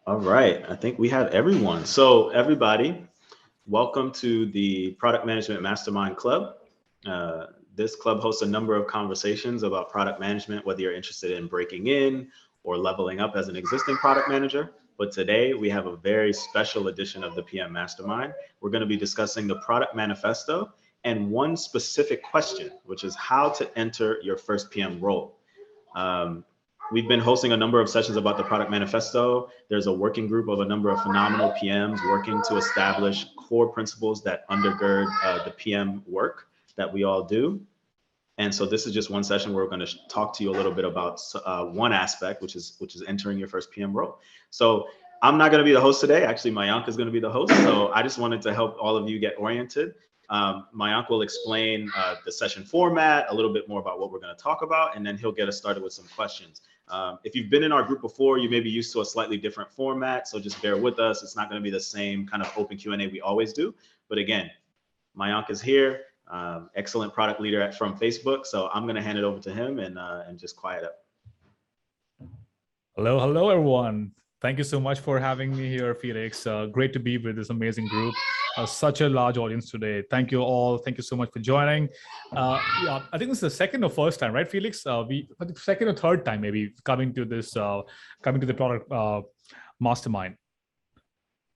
All right, I think we have everyone. So everybody, welcome to the Product Management Mastermind Club. Uh, this club hosts a number of conversations about product management, whether you're interested in breaking in or leveling up as an existing product manager. But today we have a very special edition of the PM Mastermind. We're going to be discussing the product manifesto and one specific question, which is how to enter your first PM role. Um, we've been hosting a number of sessions about the product manifesto. There's a working group of a number of phenomenal PMs working to establish core principles that undergird the PM work that we all do. And so this is just one session where we're going to talk to you a little bit about one aspect, which is entering your first PM role. So I'm not going to be the host today. Actually, Mayank is going to be the host. So I just wanted to help all of you get oriented. Mayank will explain the session format, a little bit more about what we're going to talk about, and then he'll get us started with some questions. If you've been in our group before, you may be used to a slightly different format, so just bear with us. It's not going to be the same kind of open Q&A we always do. But again, Mayank is here, excellent product leader from Facebook. So I'm going to hand it over to him and just quiet up. Hello, everyone. Thank you so much for having me here, Felix. Great to be with this amazing group. Such a large audience today. Thank you all. Thank you so much for joining. Yeah, I think this is the second or first time, right, Felix? We second or third time maybe coming to this, coming to the product mastermind.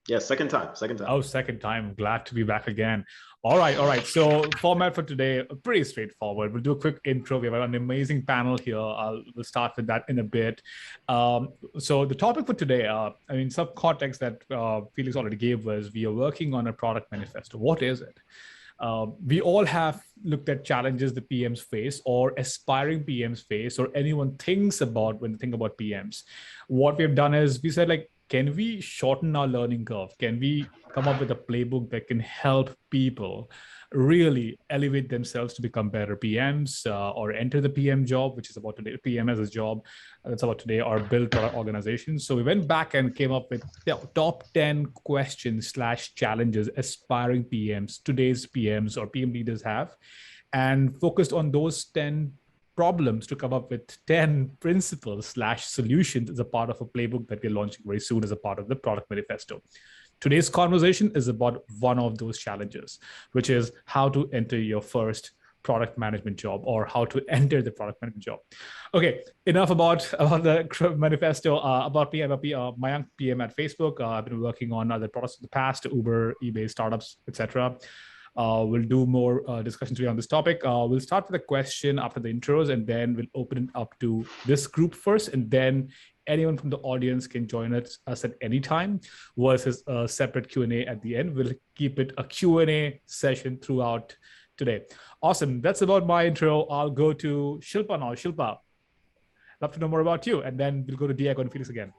Yeah, second time. Oh, second time. Glad to be back again. All right. So format for today, pretty straightforward. We'll do a quick intro. We have an amazing panel here. We'll start with that in a bit. So the topic for today, some context that Felix already gave was we are working on a product manifesto. What is it? We all have looked at challenges the PMs face or aspiring PMs face or anyone thinks about when they think about PMs. What we've done is we said, can we shorten our learning curve? Can we come up with a playbook that can help people really elevate themselves to become better PMs or enter the PM job, which is about today, PM as a job, that's about today, or build product organizations. So we went back and came up with top 10 questions / challenges aspiring PMs, today's PMs or PM leaders have, and focused on those 10 problems to come up with 10 principles / solutions as a part of a playbook that we're launching very soon as a part of the product manifesto. Today's conversation is about one of those challenges, which is how to enter your first product management job or how to enter the product management job. Okay, enough about the manifesto, about PM, Mayank PM at Facebook. I've been working on other products in the past, Uber, eBay, startups, etc. We'll do more discussion today on this topic. We'll start with a question after the intros, and then we'll open it up to this group first, and then anyone from the audience can join us at any time versus a separate Q&A at the end. We'll keep it a Q&A session throughout today. Awesome. That's about my intro. I'll go to Shilpa now. Shilpa, love to know more about you, and then we'll go to Diego and Felix again.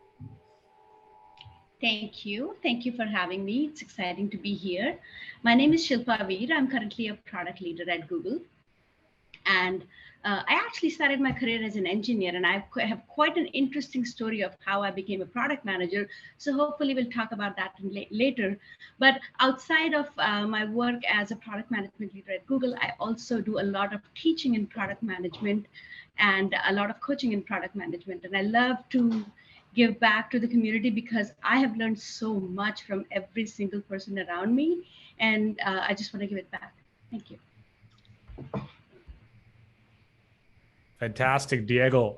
Thank you. Thank you for having me. It's exciting to be here. My name is Shilpa Vir. I'm currently a product leader at Google. And I actually started my career as an engineer, and I have quite an interesting story of how I became a product manager. So hopefully we'll talk about that later. But outside of my work as a product management leader at Google, I also do a lot of teaching in product management and a lot of coaching in product management. And I love to give back to the community because I have learned so much from every single person around me. And I just want to give it back. Thank you. Fantastic. Diego,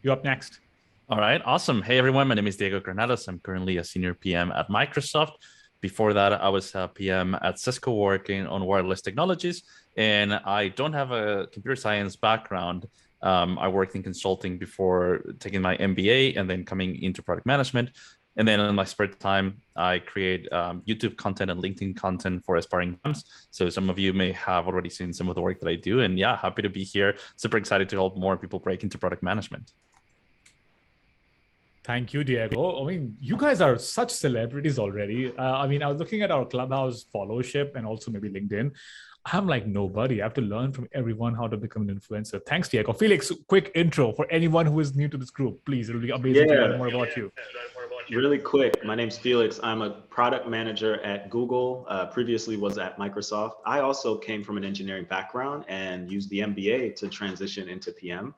you're up next. All right, awesome. Hey, everyone. My name is Diego Granados. I'm currently a senior PM at Microsoft. Before that, I was a PM at Cisco working on wireless technologies. And I don't have a computer science background. I worked in consulting before taking my MBA and then coming into product management. And then in my spare time, I create YouTube content and LinkedIn content for aspiring PMs. So some of you may have already seen some of the work that I do. And yeah, happy to be here. Super excited to help more people break into product management. Thank you, Diego. I mean, you guys are such celebrities already. I was looking at our Clubhouse followership and also maybe LinkedIn. I'm like nobody. I have to learn from everyone how to become an influencer. Thanks, Diego. Felix, quick intro for anyone who is new to this group. Please, it'll be amazing to learn more about you. Really quick, my name's Felix. I'm a product manager at Google, previously was at Microsoft. I also came from an engineering background and used the MBA to transition into PM.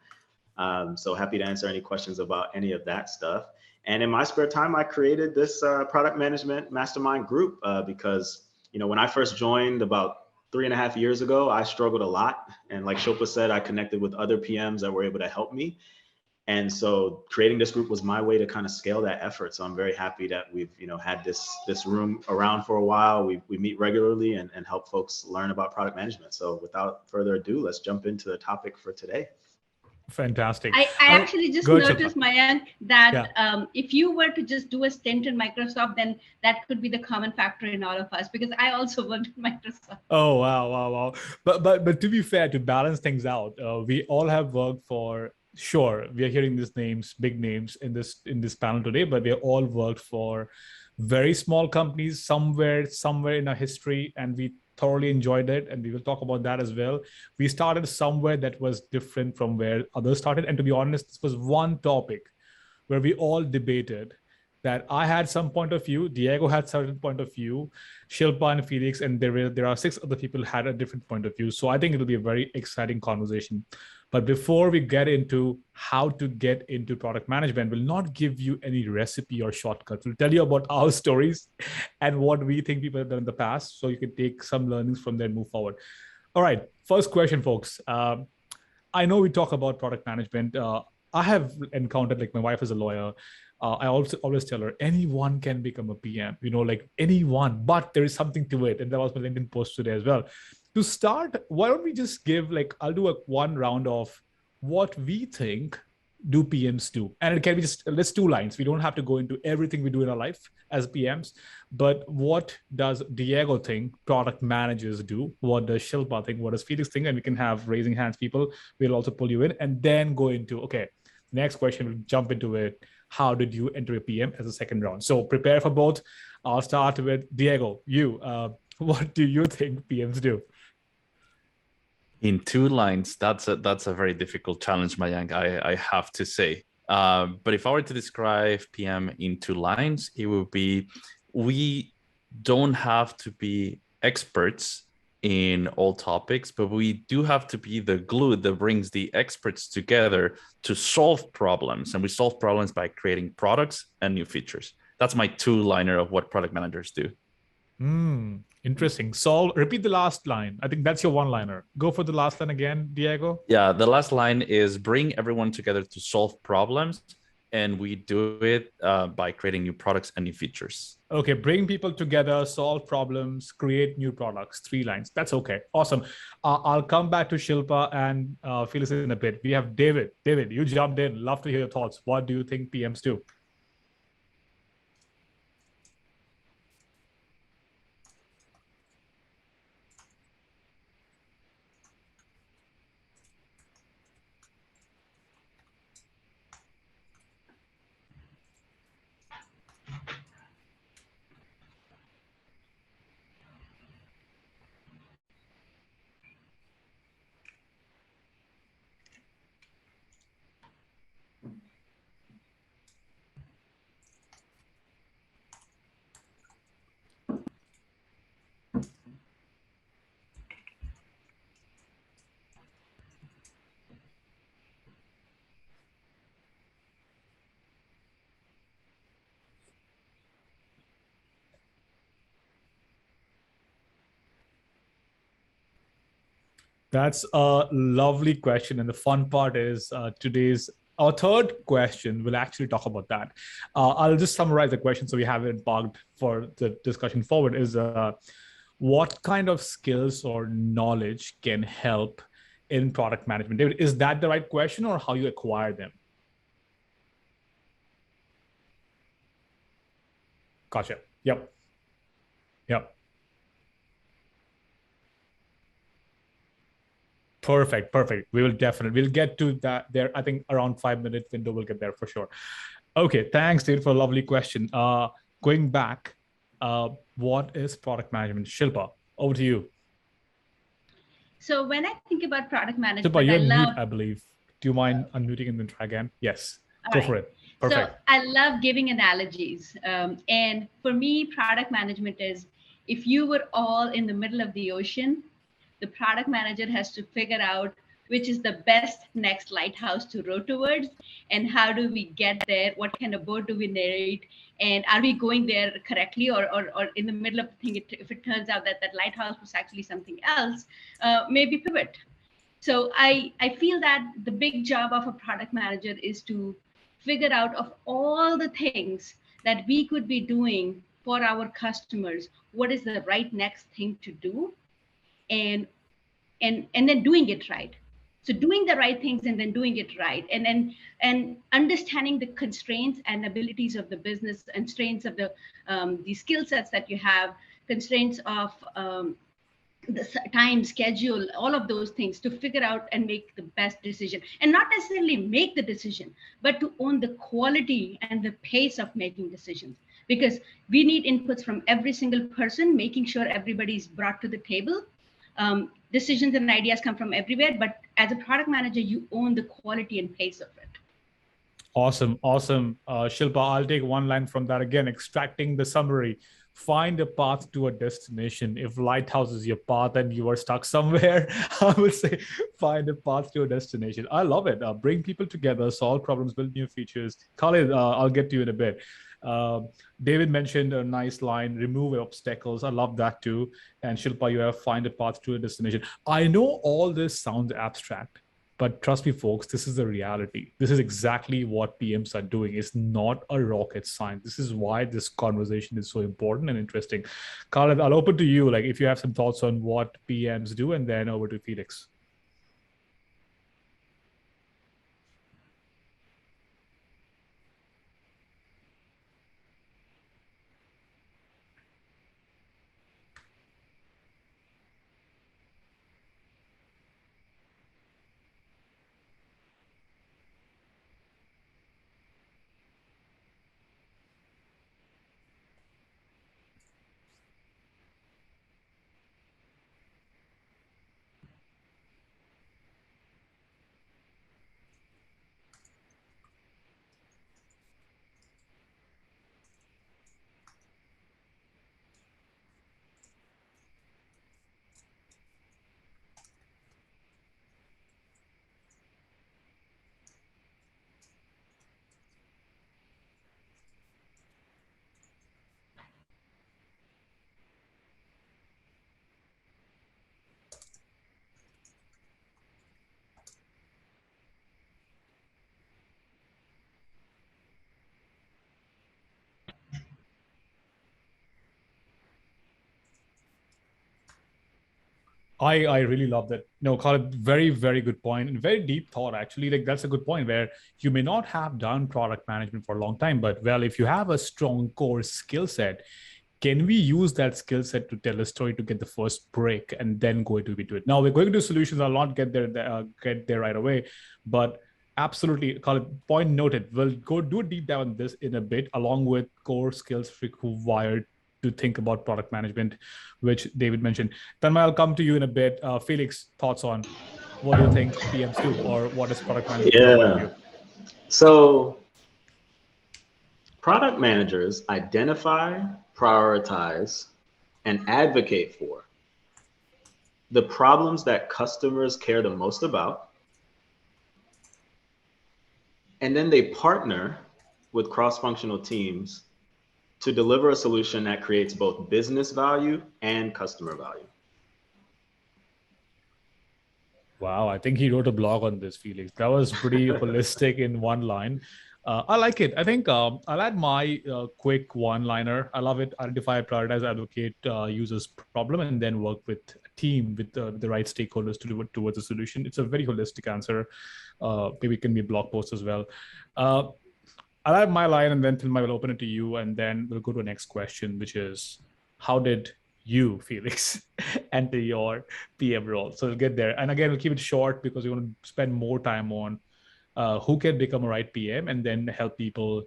So happy to answer any questions about any of that stuff. And in my spare time, I created this product management mastermind group because, when I first joined about 3.5 years ago, I struggled a lot. And like Shilpa said, I connected with other PMs that were able to help me. And so creating this group was my way to kind of scale that effort. So I'm very happy that we've, had this room around for a while. We meet regularly and help folks learn about product management. So without further ado, let's jump into the topic for today. Fantastic. I actually just noticed, Mayank, that if you were to just do a stint in Microsoft, then that could be the common factor in all of us, because I also worked in Microsoft. Oh, wow. But to be fair, to balance things out, we all have worked for, sure, we are hearing these names, big names in this panel today, but we all worked for very small companies somewhere in our history, and we thoroughly enjoyed it, and we will talk about that as well. We started somewhere that was different from where others started, and to be honest, this was one topic where we all debated. That I had some point of view, Diego had certain point of view, Shilpa and Felix, and there are 6 other people who had a different point of view. So I think it'll be a very exciting conversation. But before we get into how to get into product management, we'll not give you any recipe or shortcuts. We'll tell you about our stories and what we think people have done in the past, so you can take some learnings from there and move forward. All right, first question, folks. I know we talk about product management. I have encountered, like, my wife is a lawyer. I also always tell her, anyone can become a PM, like anyone, but there is something to it. And that was my LinkedIn post today as well. To start, why don't we just give, I'll do one round of what we think do PMs do. And it can be let's 2 lines. We don't have to go into everything we do in our life as PMs, but what does Diego think product managers do? What does Shilpa think? What does Felix think? And we can have raising hands people. We'll also pull you in and then go into, okay, next question, we'll jump into it. How did you enter a PM as a second round? So prepare for both. I'll start with Diego. What do you think PMs do? In 2 lines, that's a very difficult challenge, Mayank, I have to say. But if I were to describe PM in 2 lines, it would be, we don't have to be experts in all topics, but we do have to be the glue that brings the experts together to solve problems. And we solve problems by creating products and new features. That's my 2-liner of what product managers do. Interesting. So repeat the last line. I think that's your 1-liner. Go for the last line again, Diego. Yeah, the last line is bring everyone together to solve problems. And we do it by creating new products and new features. Okay, bring people together, solve problems, create new products. 3 lines. That's okay. Awesome. I'll come back to Shilpa and Felix in a bit. We have David. David, you jumped in. Love to hear your thoughts. What do you think PMs do? That's a lovely question. And the fun part is our third question will actually talk about that. I'll just summarize the question so we have it parked for the discussion forward is what kind of skills or knowledge can help in product management? David, is that the right question or how you acquire them? Gotcha. Yep. Perfect. We'll get to that there. I think around 5-minute window, we'll get there for sure. Okay. Thanks, David, for a lovely question. Going back, what is product management? Shilpa, over to you. So when I think about product management, Shilpa, you're mute, I believe. Do you mind unmuting and then try again? Yes. Go for it. Perfect. So I love giving analogies. And for me, product management is if you were all in the middle of the ocean, the product manager has to figure out which is the best next lighthouse to row towards, and how do we get there? What kind of boat do we narrate? And are we going there correctly, or in the middle of the thing, if it turns out that that lighthouse was actually something else, maybe pivot. So I feel that the big job of a product manager is to figure out of all the things that we could be doing for our customers, what is the right next thing to do, and and then doing it right. So doing the right things and then doing it right, and understanding the constraints and abilities of the business, constraints of the skill sets that you have, constraints of the time schedule, all of those things, to figure out and make the best decision, and not necessarily make the decision, but to own the quality and the pace of making decisions, because we need inputs from every single person, making sure everybody's brought to the table. Decisions and ideas come from everywhere, but as a product manager, you own the quality and pace of it. Awesome. Shilpa, I'll take one line from that again, extracting the summary. Find a path to a destination. If lighthouse is your path and you are stuck somewhere, I would say find a path to a destination. I love it. Bring people together, solve problems, build new features. Khalid, I'll get to you in a bit. David mentioned a nice line, remove obstacles. I love that too. And Shilpa, you have find a path to a destination. I know all this sounds abstract, but trust me, folks, this is the reality. This is exactly what PMs are doing. It's not a rocket science. This is why this conversation is so important and interesting. Khalid, I'll open to you. Like, if you have some thoughts on what PMs do, and then over to Felix. I really love that. No, Khalid, very, very good point and very deep thought, actually. Like, that's a good point where you may not have done product management for a long time, but well, if you have a strong core skill set, can we use that skill set to tell a story to get the first break and then go into it? Now we're going to solutions. I'll not get there right away, but absolutely, Khalid, point noted. We'll go do a deep dive on this in a bit, along with core skills required to think about product management, which David mentioned. Tanmay, I'll come to you in a bit. Felix, thoughts on what do you think PMs do, or what is product management? Yeah. So product managers identify, prioritize, and advocate for the problems that customers care the most about. And then they partner with cross-functional teams to deliver a solution that creates both business value and customer value. Wow, I think he wrote a blog on this, Felix. That was pretty holistic in one line. I like it. I think I'll add my quick one-liner. I love it. Identify, prioritize, advocate users' problem, and then work with a team with the right stakeholders to do it towards a solution. It's a very holistic answer. Maybe it can be a blog post as well. I'll add my line, and then Tilma will open it to you, and then we'll go to the next question, which is, how did you, Felix, enter your PM role? So we'll get there. And again, we'll keep it short because we want to spend more time on who can become a right PM, and then help people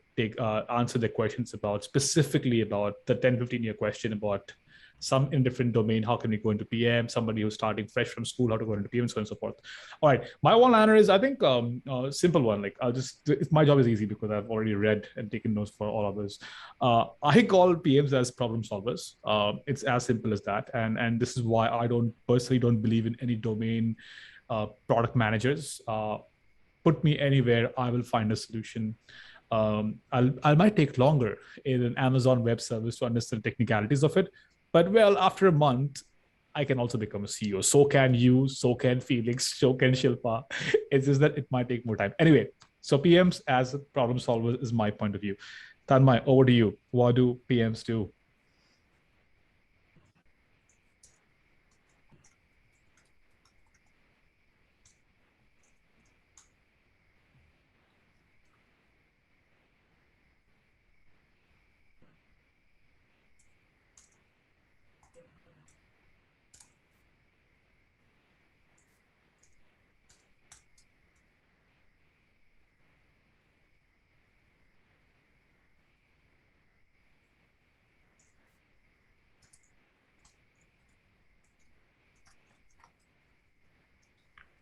answer the questions specifically about the 10, 15-year question about some in different domain. How can we go into PM? Somebody who's starting fresh from school, how to go into PM, so on and so forth. All right. My one-liner is, I think, simple one. Like, my job is easy because I've already read and taken notes for all others. I call PMs as problem solvers. It's as simple as that. And this is why I personally don't believe in any domain product managers. Put me anywhere, I will find a solution. I might take longer in an Amazon Web Service to understand the technicalities of it, but well, after a month, I can also become a CEO. So can you, so can Felix, so can Shilpa. It's just that it might take more time. Anyway, so PMs as problem solvers is my point of view. Tanmay, over to you. What do PMs do?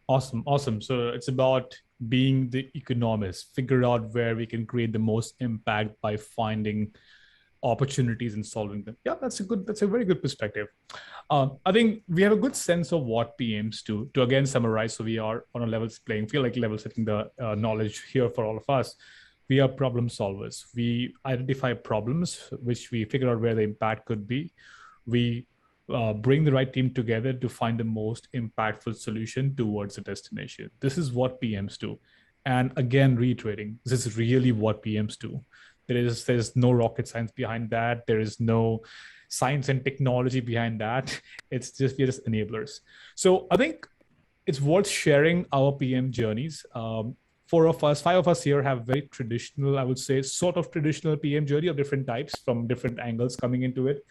Awesome, awesome. So it's about being the economist, figure out where we can create the most impact by finding opportunities and solving them. Yeah, that's a very good perspective. I think we have a good sense of what PMs do. To again summarize, so we are on a level playing field, like level setting the knowledge here for all of us. We are problem solvers. We identify problems, which we figure out where the impact could be. We bring the right team together to find the most impactful solution towards a destination. This is what PMs do. And again, reiterating, this is really what PMs do. There's no rocket science behind that. There is no science and technology behind that. It's just, we're just enablers. So I think it's worth sharing our PM journeys. Four of us, five of us here have very traditional, I would say, sort of traditional PM journey of different types from different angles coming into it.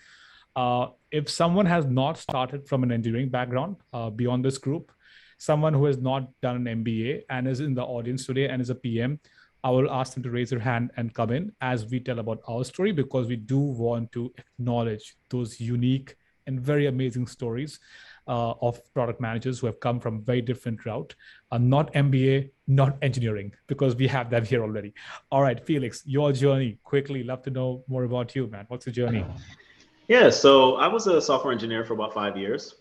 If someone has not started from an engineering background beyond this group, someone who has not done an MBA and is in the audience today and is a PM, I will ask them to raise their hand and come in as we tell about our story, because we do want to acknowledge those unique and very amazing stories of product managers who have come from very different route, not MBA, not engineering, because we have that here already. All right, Felix, your journey, quickly, love to know more about you, man. What's the journey? Yeah, so I was a software engineer for about 5 years.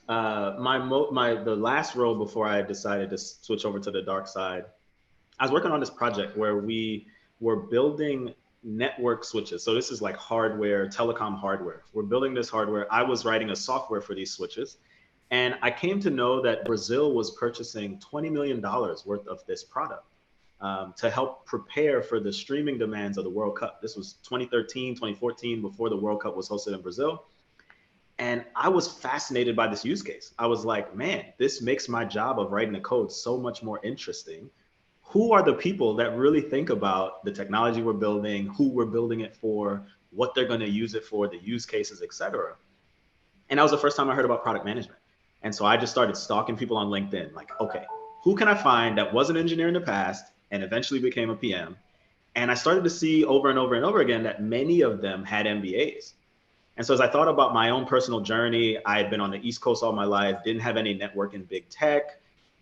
The last role before I decided to switch over to the dark side, I was working on this project where we were building network switches. So this is like hardware, telecom hardware. We're building this hardware. I was writing a software for these switches. And I came to know that Brazil was purchasing $20 million worth of this product to help prepare for the streaming demands of the World Cup. This was 2013, 2014, before the World Cup was hosted in Brazil. And I was fascinated by this use case. I was like, man, this makes my job of writing the code so much more interesting. Who are the people that really think about the technology we're building, who we're building it for, what they're going to use it for, the use cases, et cetera. And that was the first time I heard about product management. And so I just started stalking people on LinkedIn, like, okay, who can I find that was an engineer in the past and eventually became a PM? And I started to see over and over and over again that many of them had MBAs. And so as I thought about my own personal journey, I had been on the East Coast all my life, didn't have any network in big tech.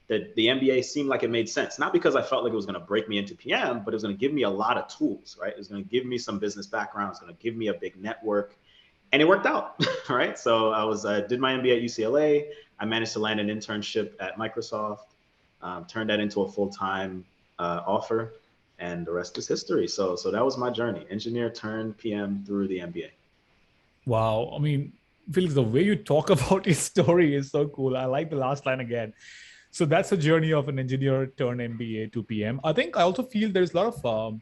The MBA seemed like it made sense, not because I felt like it was going to break me into PM, but it was going to give me a lot of tools, right? It was going to give me some business background. It's going to give me a big network, and it worked out, right? So I did my MBA at UCLA. I managed to land an internship at Microsoft, turned that into a full-time offer, and the rest is history. So that was my journey, engineer turned PM through the MBA. Wow. I mean, Felix, the way you talk about your story is so cool. I like the last line again. So that's a journey of an engineer turn MBA to PM. I think I also feel there's a lot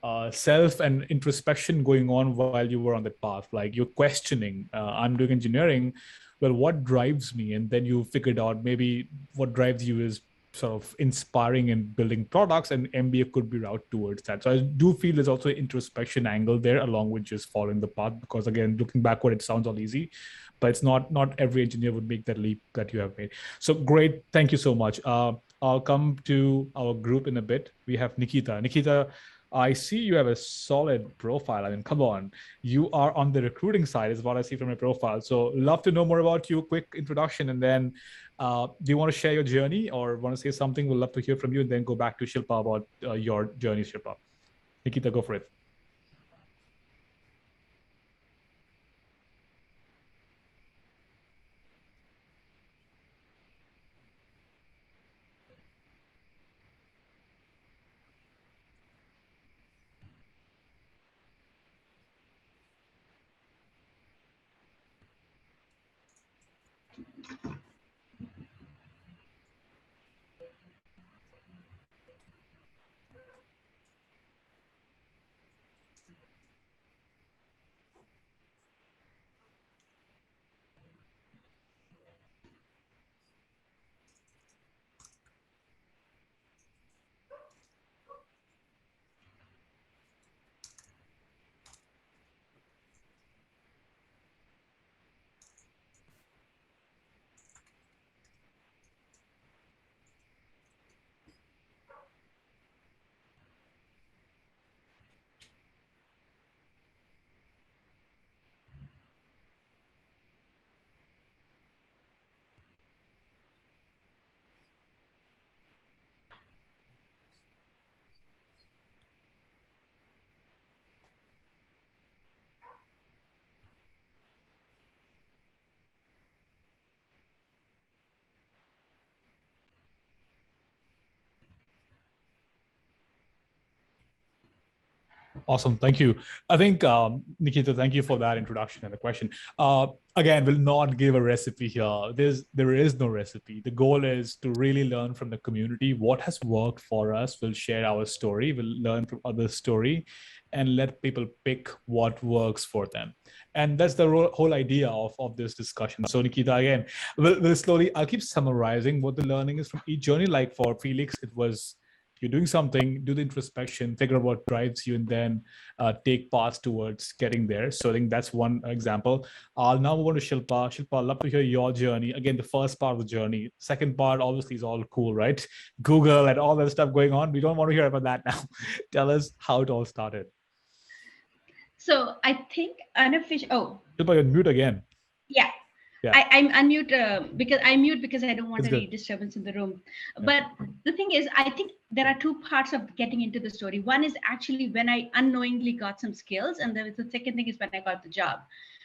of self and introspection going on while you were on that path. Like you're questioning, I'm doing engineering. Well, what drives me? And then you figured out maybe what drives you is sort of inspiring and building products, and MBA could be route towards that. So I do feel there's also an introspection angle there along with just following the path, because again, looking backward, it sounds all easy, but it's not every engineer would make that leap that you have made. So great. Thank you so much. I'll come to our group in a bit. We have Nikita. Nikita, I see you have a solid profile. I mean, come on, you are on the recruiting side is what I see from your profile. So love to know more about you, quick introduction, and then do you want to share your journey or want to say something? We'll love to hear from you, and then go back to Shilpa about your journey, Shilpa. Nikita, go for it. Awesome. Thank you. I think, Nikita, thank you for that introduction and the question. Again, we'll not give a recipe here. There is no recipe. The goal is to really learn from the community what has worked for us. We'll share our story. We'll learn from others' story and let people pick what works for them. And that's the whole idea of this discussion. So Nikita, again, we'll slowly, I'll keep summarizing what the learning is from each journey. Like for Felix, it was you're doing something, do the introspection, figure out what drives you, and then take paths towards getting there. So I think that's one example. I'll now move on to Shilpa. Shilpa, I'd love to hear your journey. Again, the first part of the journey. Second part, obviously, is all cool, right? Google and all that stuff going on. We don't want to hear about that now. Tell us how it all started. So I think unofficial. Oh, Shilpa, you're mute again. Yeah. Yeah. I'm unmute because I mute because I don't want any disturbance in the room. Yeah. But the thing is, I think there are two parts of getting into the story. One is actually when I unknowingly got some skills, and the second thing is when I got the job.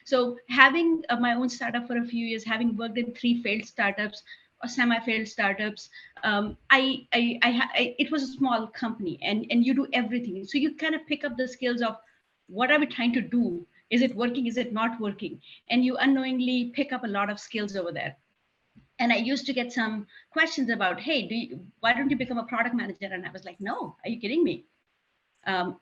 So having my own startup for a few years, having worked in 3 failed startups or semi-failed startups, it was a small company, and you do everything. So you kind of pick up the skills of what are we trying to do? Is it working? Is it not working? And you unknowingly pick up a lot of skills over there. And I used to get some questions about, hey, why don't you become a product manager? And I was like, no, are you kidding me? And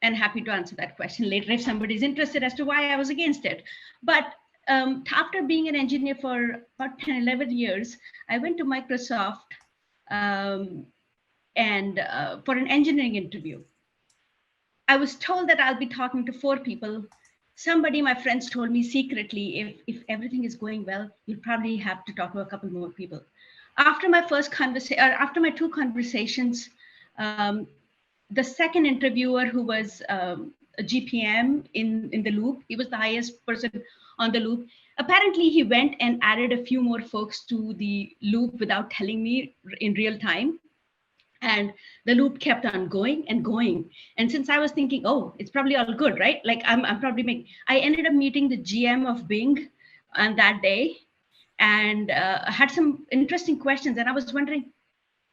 happy to answer that question later if somebody's interested as to why I was against it. But after being an engineer for about 10, 11 years, I went to Microsoft and for an engineering interview. I was told that I'll be talking to 4 people. Somebody, my friends told me secretly, if everything is going well, you'll probably have to talk to a couple more people. After my after my 2 conversations, the second interviewer, who was a GPM in the loop, he was the highest person on the loop. Apparently, he went and added a few more folks to the loop without telling me in real time. And the loop kept on going and going. And since I was thinking, oh, it's probably all good, right? Like I'm probably I ended up meeting the GM of Bing on that day and had some interesting questions. And I was wondering,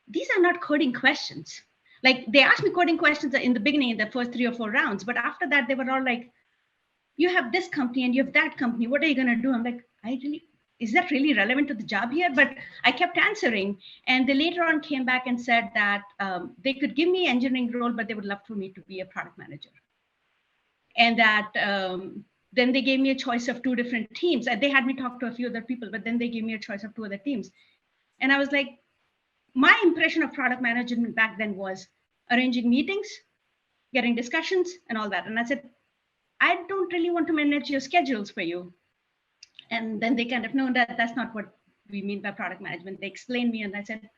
these are not coding questions. Like they asked me coding questions in the beginning, in the first 3 or 4 rounds. But after that, they were all like, you have this company and you have that company. What are you going to do? I'm like, is that really relevant to the job here? But I kept answering. And they later on came back and said that they could give me engineering role, but they would love for me to be a product manager. And that then they gave me a choice of 2 different teams. They had me talk to a few other people, but then they gave me a choice of 2 other teams. And I was like, my impression of product management back then was arranging meetings, getting discussions and all that. And I said, I don't really want to manage your schedules for you. And then they kind of know that that's not what we mean by product management. They explained me and I said,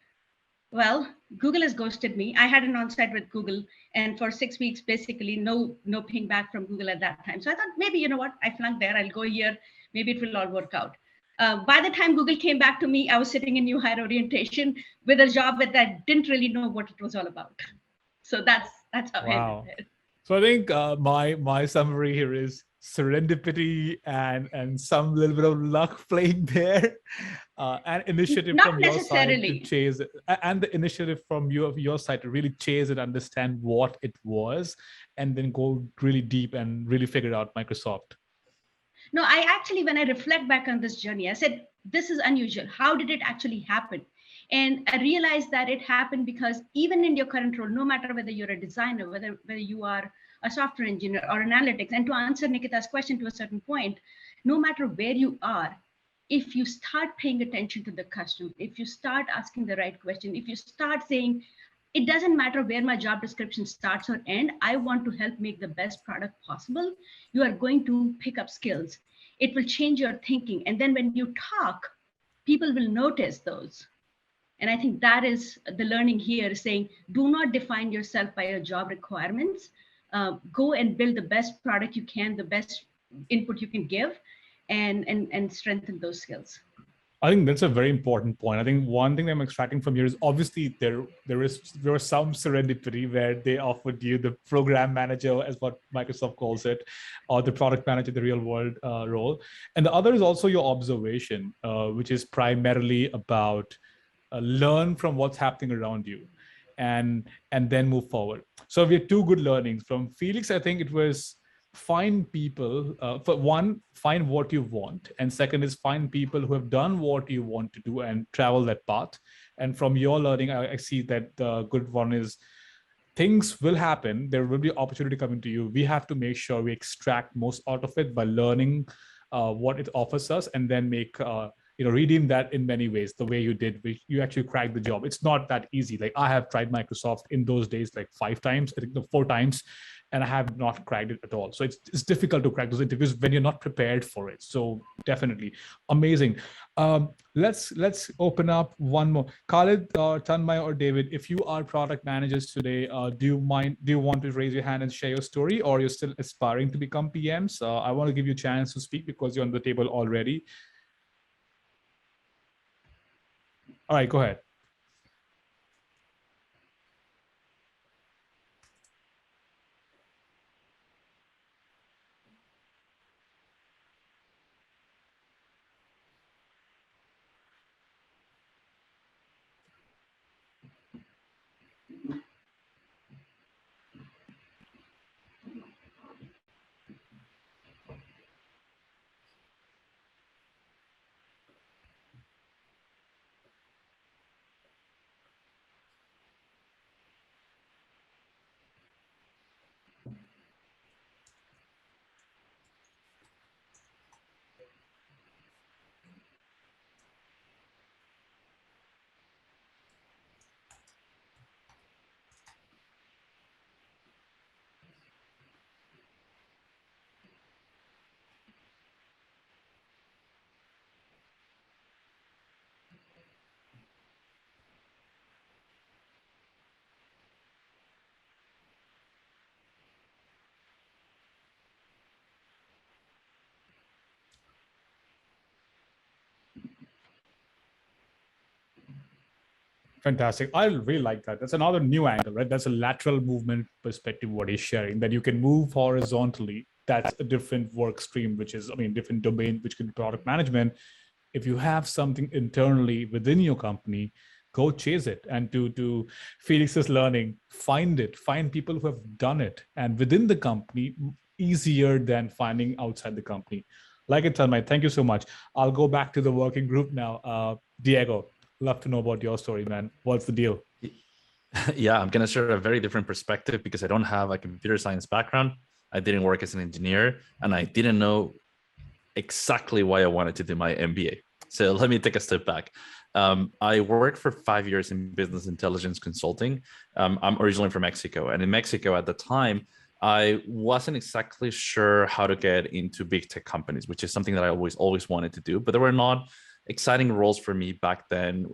well, Google has ghosted me. I had an on-site with Google and for 6 weeks, basically no ping back from Google at that time. So I thought maybe, you know what, I flunked there, I'll go here. Maybe it will all work out. By the time Google came back to me, I was sitting in new hire orientation with a job that I didn't really know what it was all about. So that's how I ended it. So I think my summary here is serendipity and some little bit of luck playing there, and initiative from your side to chase it, and the initiative from your side to really chase it, understand what it was, and then go really deep and really figure out Microsoft. No, I actually, when I reflect back on this journey, I said, this is unusual. How did it actually happen? And I realized that it happened because even in your current role, no matter whether you're a designer, whether you are a software engineer or analytics, and to answer Nikita's question to a certain point, no matter where you are, if you start paying attention to the customer, if you start asking the right question, if you start saying, it doesn't matter where my job description starts or end, I want to help make the best product possible, you are going to pick up skills. It will change your thinking. And then when you talk, people will notice those. And I think that is the learning here, is saying, do not define yourself by your job requirements. Go and build the best product you can, the best input you can give, and strengthen those skills. I think that's a very important point. I think one thing I'm extracting from here is obviously there was some serendipity where they offered you the program manager, as what Microsoft calls it, or the product manager, the real world role. And the other is also your observation, which is primarily about learn from what's happening around you and then move forward. So we had two good learnings from Felix. I think it was find people, for one, find what you want, and second is find people who have done what you want to do and travel that path. And from your learning, I see that the good one is things will happen, there will be opportunity coming to you. We have to make sure we extract most out of it by learning what it offers us, and then make redeem that in many ways, the way you did. You actually cracked the job. It's not that easy. Like, I have tried Microsoft in those days like 5 times, I think 4 times, and I have not cracked it at all. So it's difficult to crack those interviews when you're not prepared for it. So definitely amazing. Let's open up one more. Khalid, Tanmay, or David, if you are product managers today, do you want to raise your hand and share your story, or you're still aspiring to become PMs? I want to give you a chance to speak because you're on the table already. All right, go ahead. Fantastic. I really like that. That's another new angle, right? That's a lateral movement perspective, what he's sharing, that you can move horizontally. That's a different work stream, which is, different domain, which could be product management. If you have something internally within your company, go chase it. And to Felix's learning, find people who have done it. And within the company, easier than finding outside the company. Like it, Tanmay, thank you so much. I'll go back to the working group now. Diego, love to know about your story, man. What's the deal? Yeah, I'm going to share a very different perspective because I don't have a computer science background. I didn't work as an engineer, and I didn't know exactly why I wanted to do my MBA. So let me take a step back. I worked for 5 years in business intelligence consulting. I'm originally from Mexico, and in Mexico at the time, I wasn't exactly sure how to get into big tech companies, which is something that I always wanted to do, but there were not exciting roles for me back then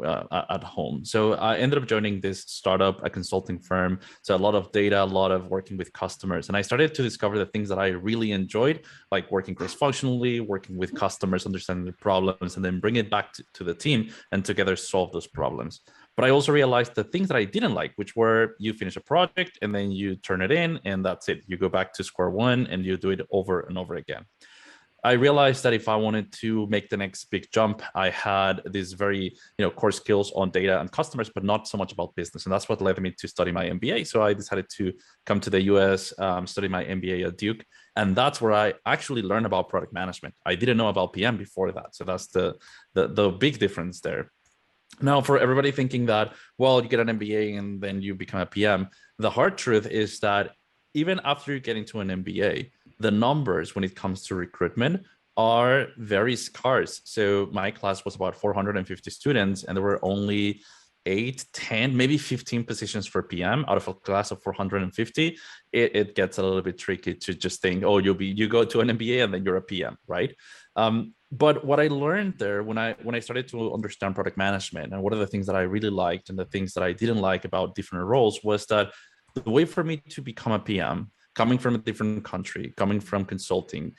at home. So I ended up joining this startup, a consulting firm. So a lot of data, a lot of working with customers. And I started to discover the things that I really enjoyed, like working cross-functionally, working with customers, understanding the problems, and then bring it back to the team and together solve those problems. But I also realized the things that I didn't like, which were you finish a project and then you turn it in and that's it. You go back to square one and you do it over and over again. I realized that if I wanted to make the next big jump, I had these very, core skills on data and customers, but not so much about business. And that's what led me to study my MBA. So I decided to come to the US, study my MBA at Duke. And that's where I actually learned about product management. I didn't know about PM before that. So that's the big difference there. Now, for everybody thinking that, well, you get an MBA and then you become a PM, the hard truth is that even after you get into an MBA, the numbers when it comes to recruitment are very scarce. So my class was about 450 students, and there were only 8, 10, maybe 15 positions for PM out of a class of 450. It gets a little bit tricky to just think, oh, you go to an MBA and then you're a PM, right? But what I learned there when I started to understand product management, and what are the things that I really liked and the things that I didn't like about different roles, was that the way for me to become a PM, coming from a different country, coming from consulting,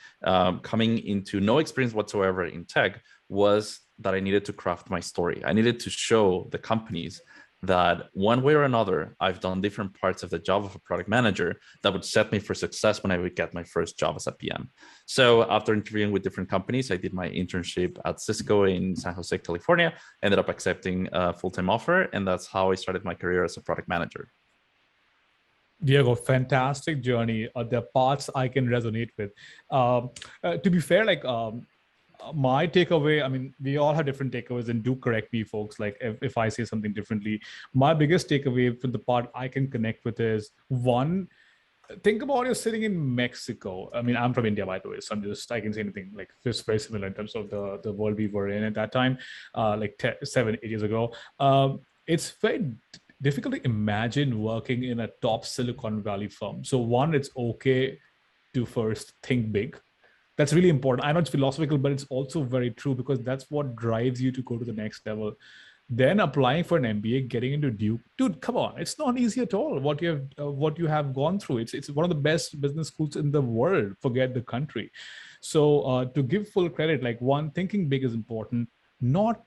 coming into no experience whatsoever in tech, was that I needed to craft my story. I needed to show the companies that one way or another, I've done different parts of the job of a product manager that would set me for success when I would get my first job as a PM. So after interviewing with different companies, I did my internship at Cisco in San Jose, California, ended up accepting a full-time offer. And that's how I started my career as a product manager. Diego, fantastic journey. The parts I can resonate with. To be fair, my takeaway, I mean, we all have different takeaways, and do correct me, folks, like if I say something differently. My biggest takeaway from the part I can connect with is, one, think about you're sitting in Mexico. I mean, I'm from India, by the way, so I can say anything like just very similar in terms of the world we were in at that time, 7, 8 years ago. It's very difficult to imagine working in a top Silicon Valley firm. So one, it's okay to first think big. That's really important. I know it's philosophical, but it's also very true, because that's what drives you to go to the next level. Then applying for an MBA, getting into Duke, dude, come on, it's not easy at all. What you have gone through, it's one of the best business schools in the world. Forget the country. So to give full credit, like, one, thinking big is important. Not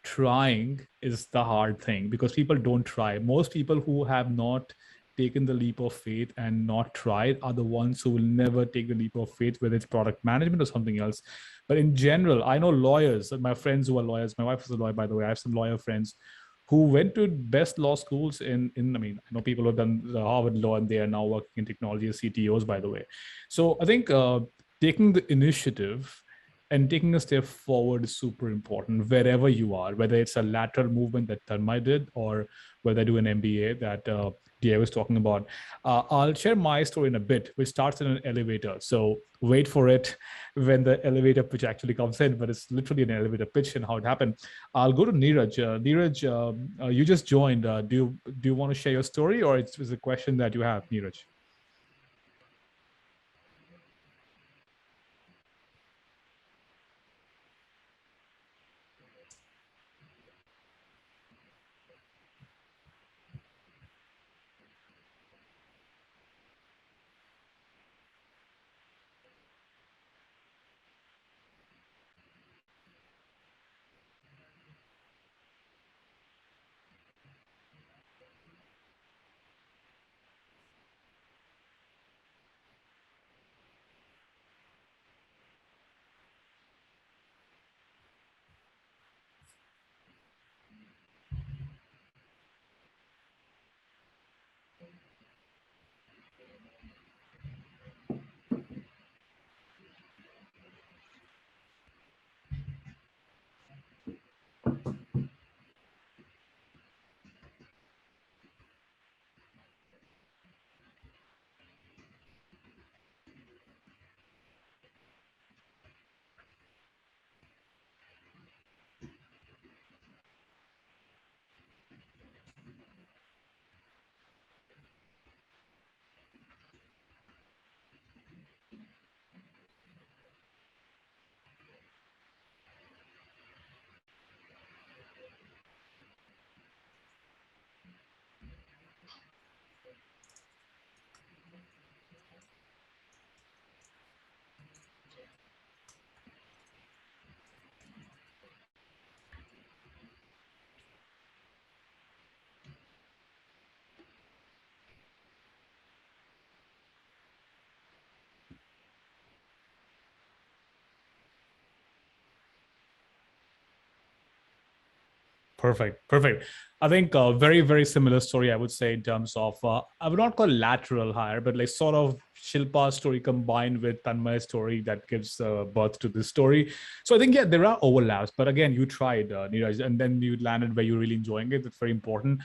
trying is the hard thing, because people don't try. Most people who have not taken the leap of faith and not tried are the ones who will never take the leap of faith, whether it's product management or something else. But in general, I know lawyers, my friends who are lawyers. My wife is a lawyer, by the way. I have some lawyer friends who went to best law schools in I mean, I know people who have done the Harvard Law, and they are now working in technology as CTOs, by the way. So I think taking the initiative and taking a step forward is super important wherever you are, whether it's a lateral movement that Tanmay did, or whether I do an MBA that Diego was talking about. I'll share my story in a bit, which starts in an elevator. So wait for it when the elevator pitch actually comes in, but it's literally an elevator pitch and how it happened. I'll go to Neeraj. Neeraj, you just joined. Do you want to share your story, or it's a question that you have, Neeraj? Perfect. I think a very, very similar story, I would say, in terms of, I would not call lateral hire, but like sort of Shilpa's story combined with Tanmay's story that gives birth to this story. So I think, yeah, there are overlaps, but again, you tried, Neeraj, and then you landed where you're really enjoying it. That's very important.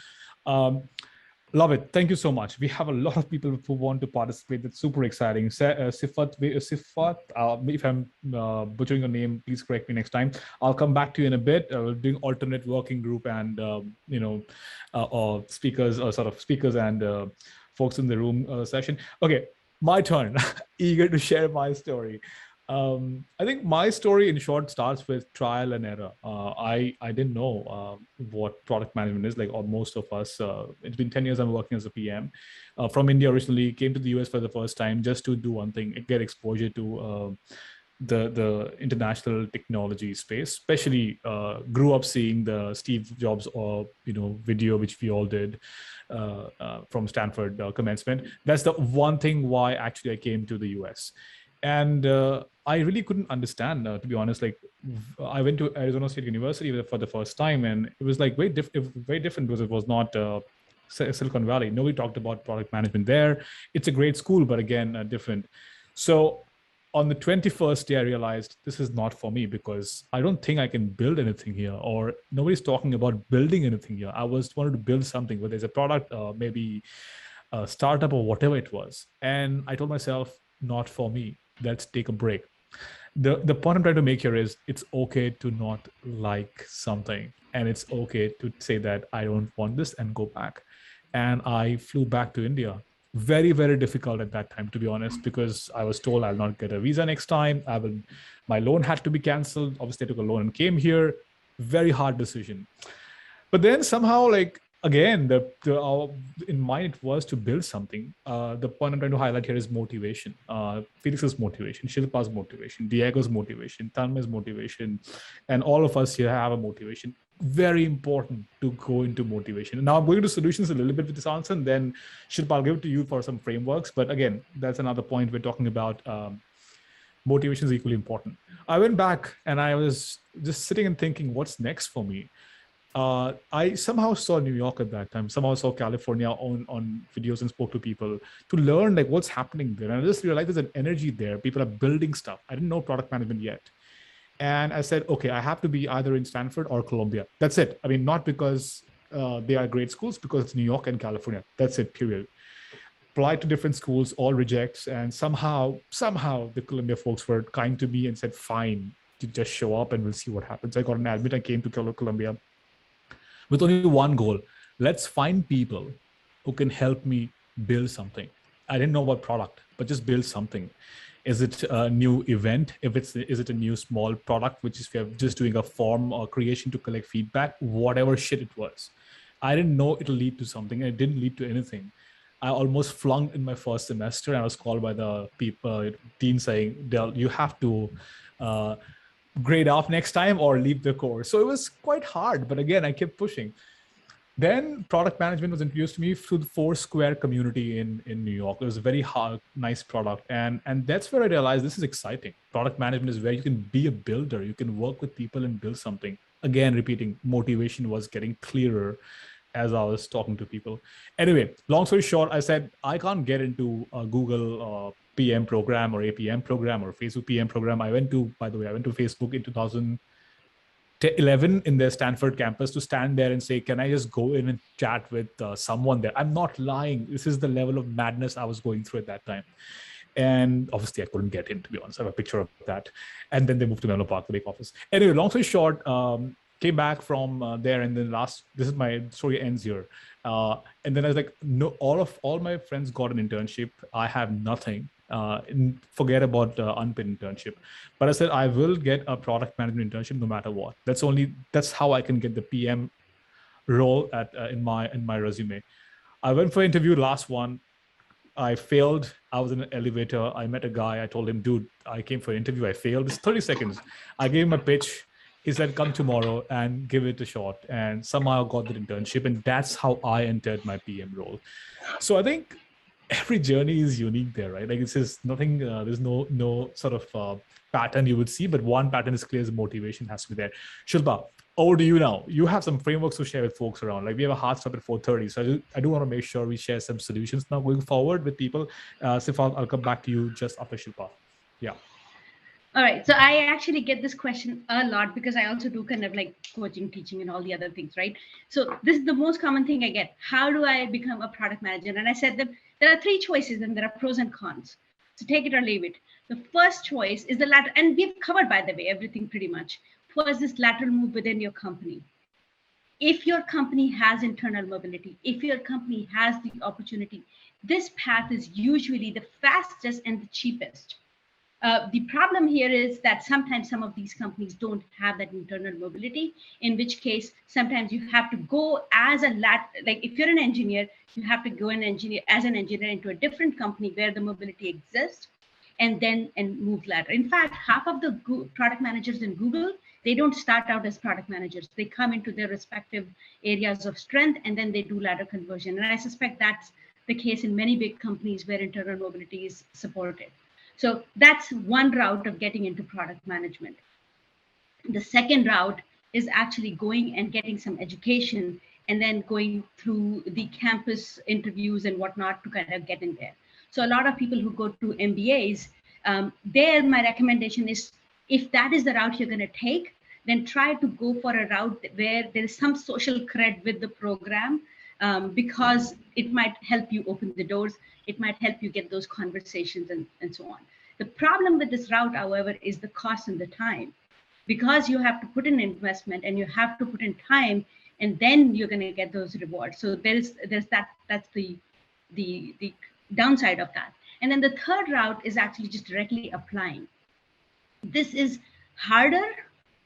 Love it. Thank you so much. We have a lot of people who want to participate. That's super exciting. Sifat, if I'm butchering your name, please correct me next time. I'll come back to you in a bit. We're doing alternate working group and, or speakers and folks in the room session. Okay, my turn. Eager to share my story. I think my story, in short, starts with trial and error. I didn't know what product management is, like most of us. It's been 10 years I'm working as a PM. From India originally, came to the US for the first time just to do one thing, get exposure to the international technology space. Especially grew up seeing the Steve Jobs video, which we all did from Stanford commencement. That's the one thing why actually I came to the US. And I really couldn't understand, to be honest. Like, I went to Arizona State University for the first time, and it was like very different because it was not Silicon Valley. Nobody talked about product management there. It's a great school, but again, different. So on the 21st day, I realized this is not for me because I don't think I can build anything here, or nobody's talking about building anything here. I wanted to build something, whether it's a product, maybe a startup or whatever it was. And I told myself, not for me. Let's take a break. The point I'm trying to make here is it's okay to not like something, and it's okay to say that I don't want this and go back. And I flew back to India. Very, very difficult at that time, to be honest, because I was told I'll not get a visa next time. My loan had to be canceled. Obviously, I took a loan and came here. Very hard decision. But then somehow, like, again, in mind it was to build something. The point I'm trying to highlight here is motivation. Felix's motivation, Shilpa's motivation, Diego's motivation, Tanmay's motivation, and all of us here have a motivation. Very important to go into motivation. And now I'm going to solutions a little bit with this answer, and then Shilpa, I'll give it to you for some frameworks. But again, that's another point we're talking about. Motivation is equally important. I went back and I was just sitting and thinking, what's next for me? I somehow saw New York at that time, somehow saw California on videos and spoke to people to learn like what's happening there. And I just realized there's an energy there. People are building stuff. I didn't know product management yet. And I said, okay, I have to be either in Stanford or Columbia. That's it. I mean, not because they are great schools, because it's New York and Columbia. That's it, period. Applied to different schools, all rejects. And somehow the Columbia folks were kind to me and said, fine, you just show up and we'll see what happens. I got an admit. I came to Columbia with only one goal. Let's find people who can help me build something. I didn't know about product, but just build something. Is it a new event? Is it a new small product, which is we are just doing a form or creation to collect feedback, whatever shit it was. I didn't know it'll lead to something, and it didn't lead to anything. I almost flunked in my first semester, and I was called by the dean saying, Del, you have to grade off next time or leave the course. So it was quite hard, but again, I kept pushing. Then product management was introduced to me through the Foursquare community in New York. It was a very nice product. And that's where I realized this is exciting. Product management is where you can be a builder. You can work with people and build something. Again, repeating, motivation was getting clearer as I was talking to people. Anyway, long story short, I said, I can't get into a Google PM program or APM program or Facebook PM program. I went to Facebook in 2011 in their Stanford campus to stand there and say, can I just go in and chat with someone there? I'm not lying. This is the level of madness I was going through at that time. And obviously I couldn't get in, to be honest. I have a picture of that. And then they moved to Menlo Park, the big office. Anyway, long story short, came back from there, and then this is my story ends here. And then I was like, no, all my friends got an internship. I have nothing. Forget about unpaid internship. But I said, I will get a product management internship no matter what. That's how I can get the PM role in my resume. I went for interview, last one. I failed. I was in an elevator. I met a guy. I told him, dude, I came for an interview. I failed. It's 30 seconds. I gave him a pitch. He said, come tomorrow and give it a shot. And somehow got the internship. And that's how I entered my PM role. So I think every journey is unique there, right? Like it's just nothing, there's no sort of pattern you would see, but one pattern is clear: the motivation has to be there. Shilpa, over to you now. You have some frameworks to share with folks around. Like we have a hard stop at 4:30, so I do want to make sure we share some solutions now going forward with people. So I'll come back to you just after Shilpa. Yeah. All right. So I actually get this question a lot because I also do kind of like coaching, teaching, and all the other things, right? So this is the most common thing I get. How do I become a product manager? And I said that there are three choices and there are pros and cons. So take it or leave it. The first choice is the lateral, and we've covered, by the way, everything pretty much. First is lateral move within your company. If your company has internal mobility, if your company has the opportunity, this path is usually the fastest and the cheapest. The problem here is that sometimes some of these companies don't have that internal mobility, in which case sometimes you have to go as like if you're an engineer, you have to go as an engineer into a different company where the mobility exists and move ladder. In fact, half of the product managers in Google, they don't start out as product managers. They come into their respective areas of strength and then they do ladder conversion. And I suspect that's the case in many big companies where internal mobility is supported. So that's one route of getting into product management. The second route is actually going and getting some education and then going through the campus interviews and whatnot to kind of get in there. So a lot of people who go to MBAs, my recommendation is if that is the route you're going to take, then try to go for a route where there is some social cred with the program, because it might help you open the doors. It might help you get those conversations and so on. The problem with this route, however, is the cost and the time, because you have to put in investment and you have to put in time, and then you're going to get those rewards. So that's the downside of that. And then the third route is actually just directly applying. This is harder.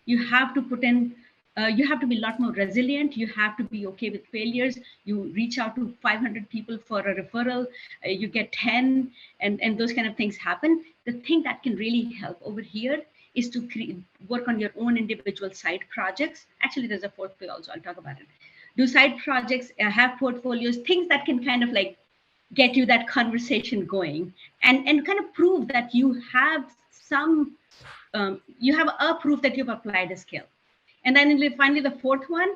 You have to put in, you have to be a lot more resilient. You have to be okay with failures. You reach out to 500 people for a referral, you get 10, and those kind of things happen. The thing that can really help over here is to work on your own individual side projects. Actually, there's a fourth way also, I'll talk about it. Do side projects, have portfolios, things that can kind of like get you that conversation going and kind of prove that you have some, you have a proof that you've applied a skill. And then finally, the fourth one,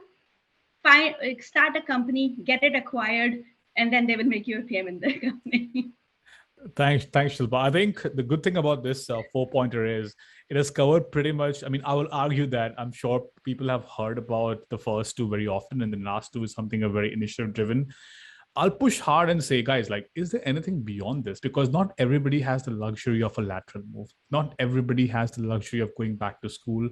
start a company, get it acquired, and then they will make you a PM in the company. Thanks, Shilpa. I think the good thing about this four-pointer is it has covered pretty much. I mean, I will argue that I'm sure people have heard about the first two very often, and the last two is something very initiative-driven. I'll push hard and say, guys, like, is there anything beyond this? Because not everybody has the luxury of a lateral move. Not everybody has the luxury of going back to school.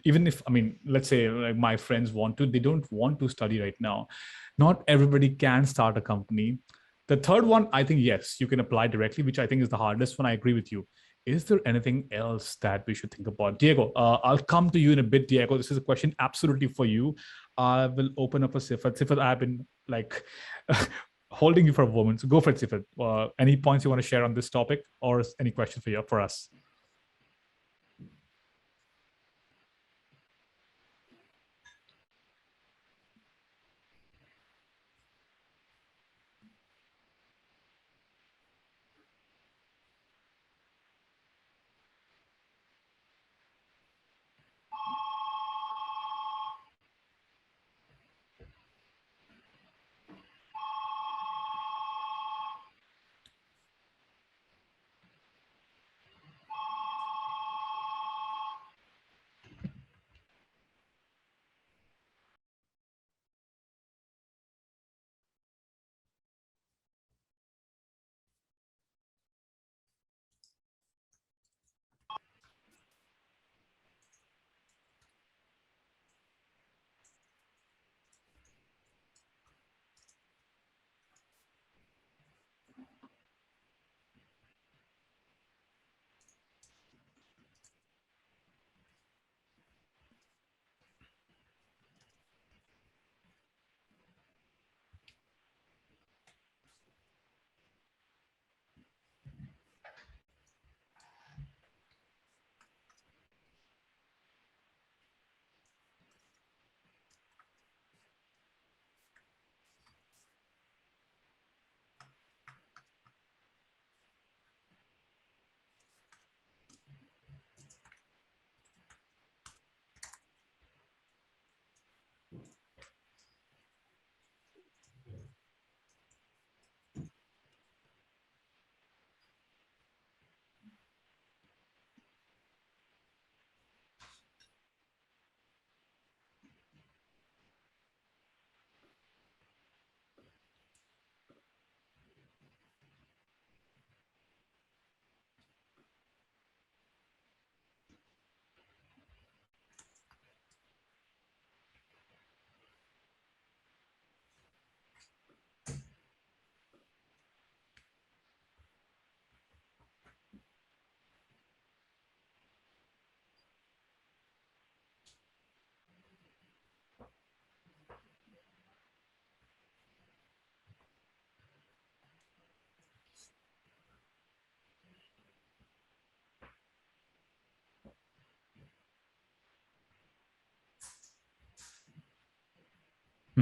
Even if, I mean, let's say like my friends want to, they don't want to study right now. Not everybody can start a company. The third one, I think, yes, you can apply directly, which I think is the hardest one. I agree with you. Is there anything else that we should think about? Diego, I'll come to you in a bit, Diego. This is a question absolutely for you. I will open up a Sifat. Sifat, I've been like holding you for a moment. So go for it, Sifat. Any points you want to share on this topic or any questions for us?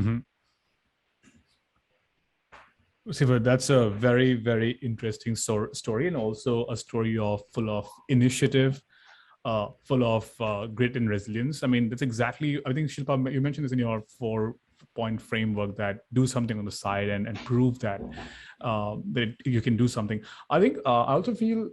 Mm-hmm. Siva, that's a very, very interesting story, and also a story full of initiative, full of grit and resilience. I mean, that's exactly, I think, Shilpa, you mentioned this in your 4-point framework, that do something on the side and prove that that you can do something. I think I also feel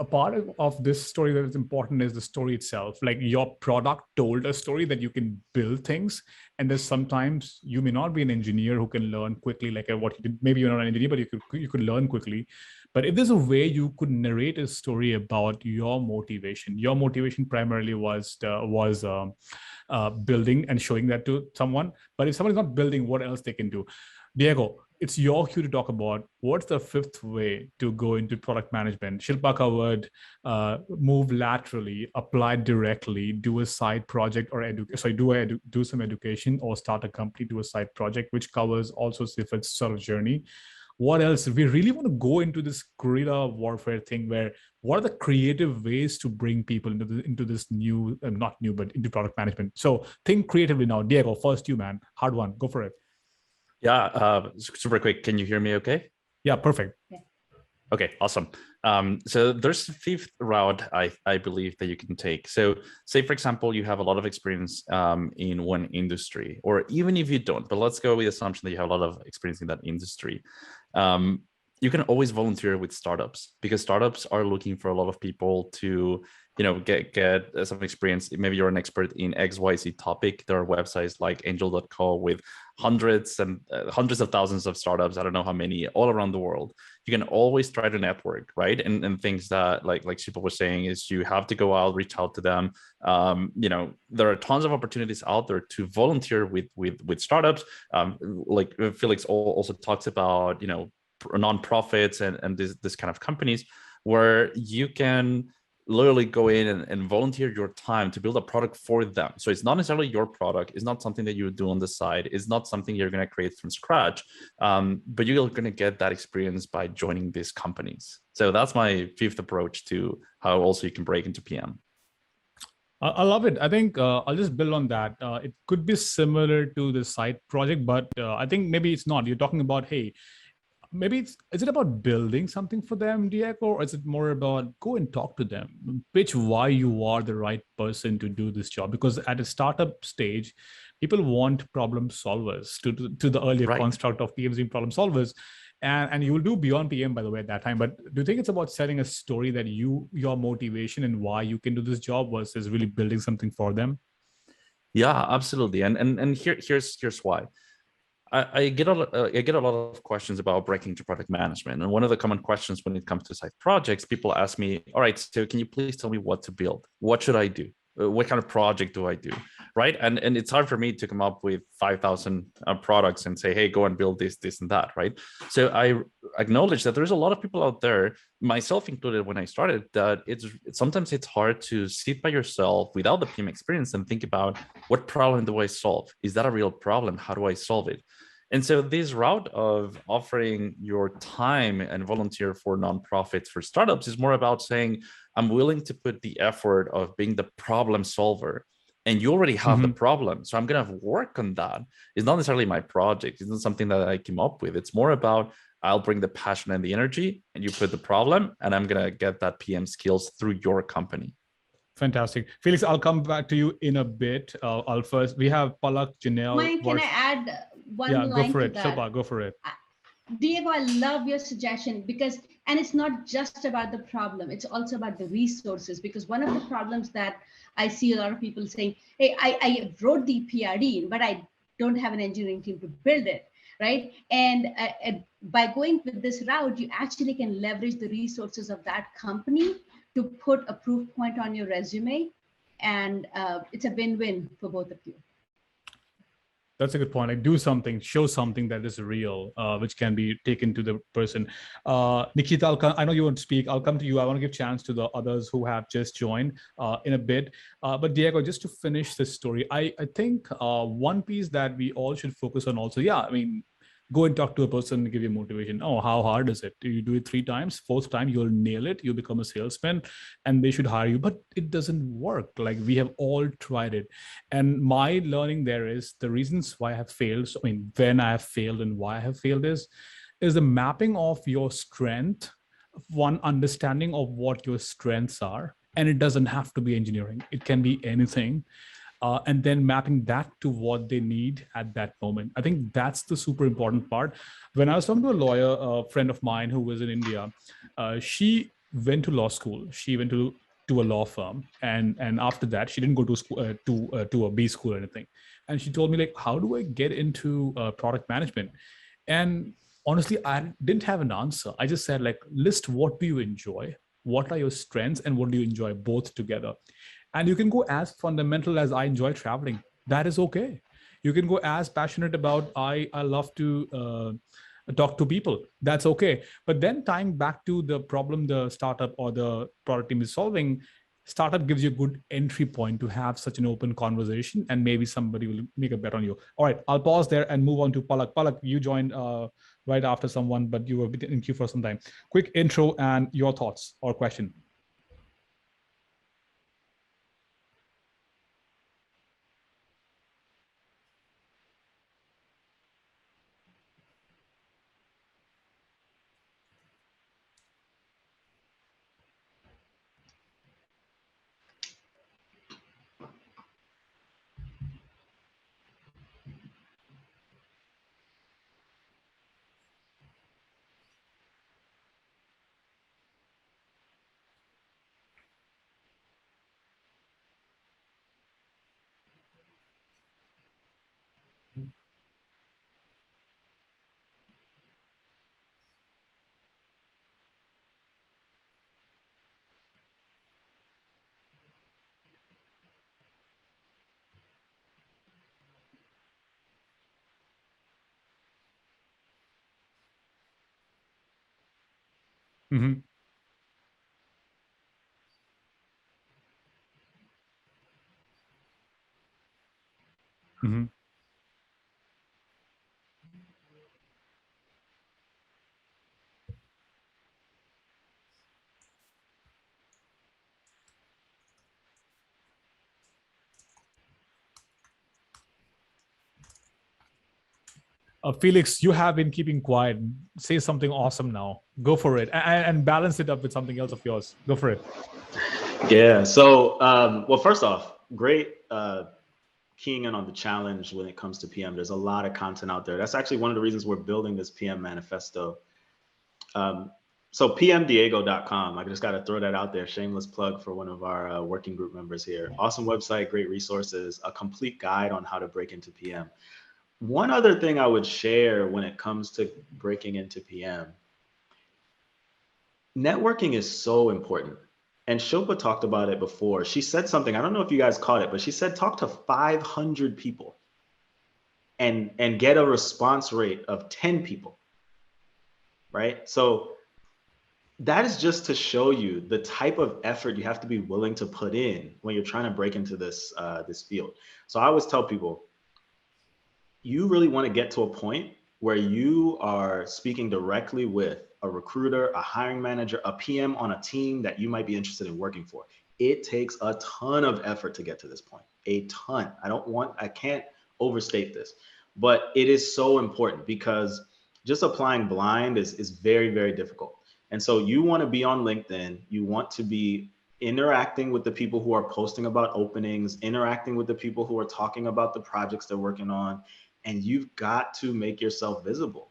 a part of this story that is important is the story itself. Like, your product told a story that you can build things, and there's sometimes you may not be an engineer who can learn quickly, like what you did. Maybe you're not an engineer, but you could learn quickly. But if there's a way you could narrate a story about your motivation primarily was building and showing that to someone. But if someone is not building, what else they can do? Diego, it's your cue to talk about what's the fifth way to go into product management. Shilpa covered move laterally, apply directly, do a side project, or do some education, or start a company, do a side project, which covers also Sifat's sort of journey. What else? We really want to go into this guerrilla warfare thing, where what are the creative ways to bring people into this new, not new, but into product management. So think creatively now. Diego, first you, man. Hard one. Go for it. Yeah, super quick. Can you hear me okay? Yeah, perfect. Yeah. Okay, awesome. So there's a fifth route I believe that you can take. So say, for example, you have a lot of experience in one industry, or even if you don't, but let's go with the assumption that you have a lot of experience in that industry. You can always volunteer with startups, because startups are looking for a lot of people to, get some experience. Maybe you're an expert in XYZ topic. There are websites like angel.co with hundreds of thousands of startups. I don't know how many, all around the world. You can always try to network, right? And things that, like Shilpa was saying, is you have to go out, reach out to them. There are tons of opportunities out there to volunteer with startups. Like Felix also talks about, nonprofits and this kind of companies, where you can literally go in and volunteer your time to build a product for them. So it's not necessarily your product. It's not something that you do on the side. It's not something you're going to create from scratch. But you're going to get that experience by joining these companies. So that's my fifth approach to how also you can break into PM. I love it. I think I'll just build on that. It could be similar to the side project, but I think maybe it's not. You're talking about, hey, maybe is it about building something for them, Diego, or is it more about go and talk to them, pitch why you are the right person to do this job? Because at a startup stage, people want problem solvers to the earlier construct of PMs being problem solvers. And you will do beyond PM, by the way, at that time. But do you think it's about setting a story that your motivation and why you can do this job versus really building something for them? Yeah, absolutely. And here's why. I get a lot of questions about breaking into product management. And one of the common questions when it comes to side projects, people ask me, all right, so can you please tell me what to build? What should I do? What kind of project do I do? Right. And it's hard for me to come up with 5,000 products and say, hey, go and build this, and that. Right. So I acknowledge that there's a lot of people out there, myself included, when I started, that sometimes it's hard to sit by yourself without the PM experience and think about, what problem do I solve? Is that a real problem? How do I solve it? And so this route of offering your time and volunteer for nonprofits, for startups, is more about saying, I'm willing to put the effort of being the problem solver. And you already have the problem. So I'm going to work on that. It's not necessarily my project. It's not something that I came up with. It's more about, I'll bring the passion and the energy, and you put the problem, and I'm going to get that PM skills through your company. Fantastic. Felix, I'll come back to you in a bit. We have Palak, Janelle. Mayank, can I add one line go for to it. that? Shilpa, go for it. Diego, I love your suggestion, because, and it's not just about the problem, it's also about the resources. Because one of the problems that I see a lot of people saying, hey, I wrote the PRD, but I don't have an engineering team to build it, right? And by going with this route, you actually can leverage the resources of that company to put a proof point on your resume. And it's a win-win for both of you. That's a good point. Like, do something, show something that is real, which can be taken to the person. Nikita, I know you want to speak. I'll come to you. I want to give chance to the others who have just joined in a bit. But Diego, just to finish this story, I think one piece that we all should focus on also, Go and talk to a person and give you motivation. Oh, how hard is it? You do it 3 times, fourth time, you'll nail it. You'll become a salesman and they should hire you. But it doesn't work. Like, we have all tried it. And my learning there is the reasons why I have failed. So, I mean, when I have failed and why I have failed is the mapping of your strength, one understanding of what your strengths are. And it doesn't have to be engineering. It can be anything. And then mapping that to what they need at that moment. I think that's the super important part. When I was talking to a lawyer, a friend of mine who was in India, she went to law school. She went to a law firm, and after that, she didn't go to school to a B school or anything. And she told me, like, how do I get into product management? And honestly, I didn't have an answer. I just said, like, list what do you enjoy, what are your strengths, and what do you enjoy, both together. And you can go as fundamental as I enjoy traveling. That is okay. You can go as passionate about I love to talk to people. That's okay. But then tying back to the problem the startup or the product team is solving, startup gives you a good entry point to have such an open conversation, and maybe somebody will make a bet on you. All right, I'll pause there and move on to Palak. Palak, you joined right after someone, but you were in queue for some time. Quick intro and your thoughts or question. Mm-hmm. Mm-hmm. Felix, you have been keeping quiet. Say something awesome now. Go for it, and balance it up with something else of yours. Go for it. Yeah. So, well, first off, great keying in on the challenge when it comes to PM. There's a lot of content out there. That's actually one of the reasons we're building this PM manifesto. So pmdiego.com, I just got to throw that out there. Shameless plug for one of our working group members here. Awesome website, great resources, a complete guide on how to break into PM. One other thing I would share when it comes to breaking into PM, networking is so important. And Shilpa talked about it before. She said something, I don't know if you guys caught it, but she said, talk to 500 people and get a response rate of 10 people, right? So that is just to show you the type of effort you have to be willing to put in when you're trying to break into this, this field. So I always tell people, you really want to get to a point where you are speaking directly with a recruiter, a hiring manager, a PM on a team that you might be interested in working for. It takes a ton of effort to get to this point, a ton. I can't overstate this, but it is so important because just applying blind is very, very difficult. And so you want to be on LinkedIn, you want to be interacting with the people who are posting about openings, interacting with the people who are talking about the projects they're working on, and you've got to make yourself visible.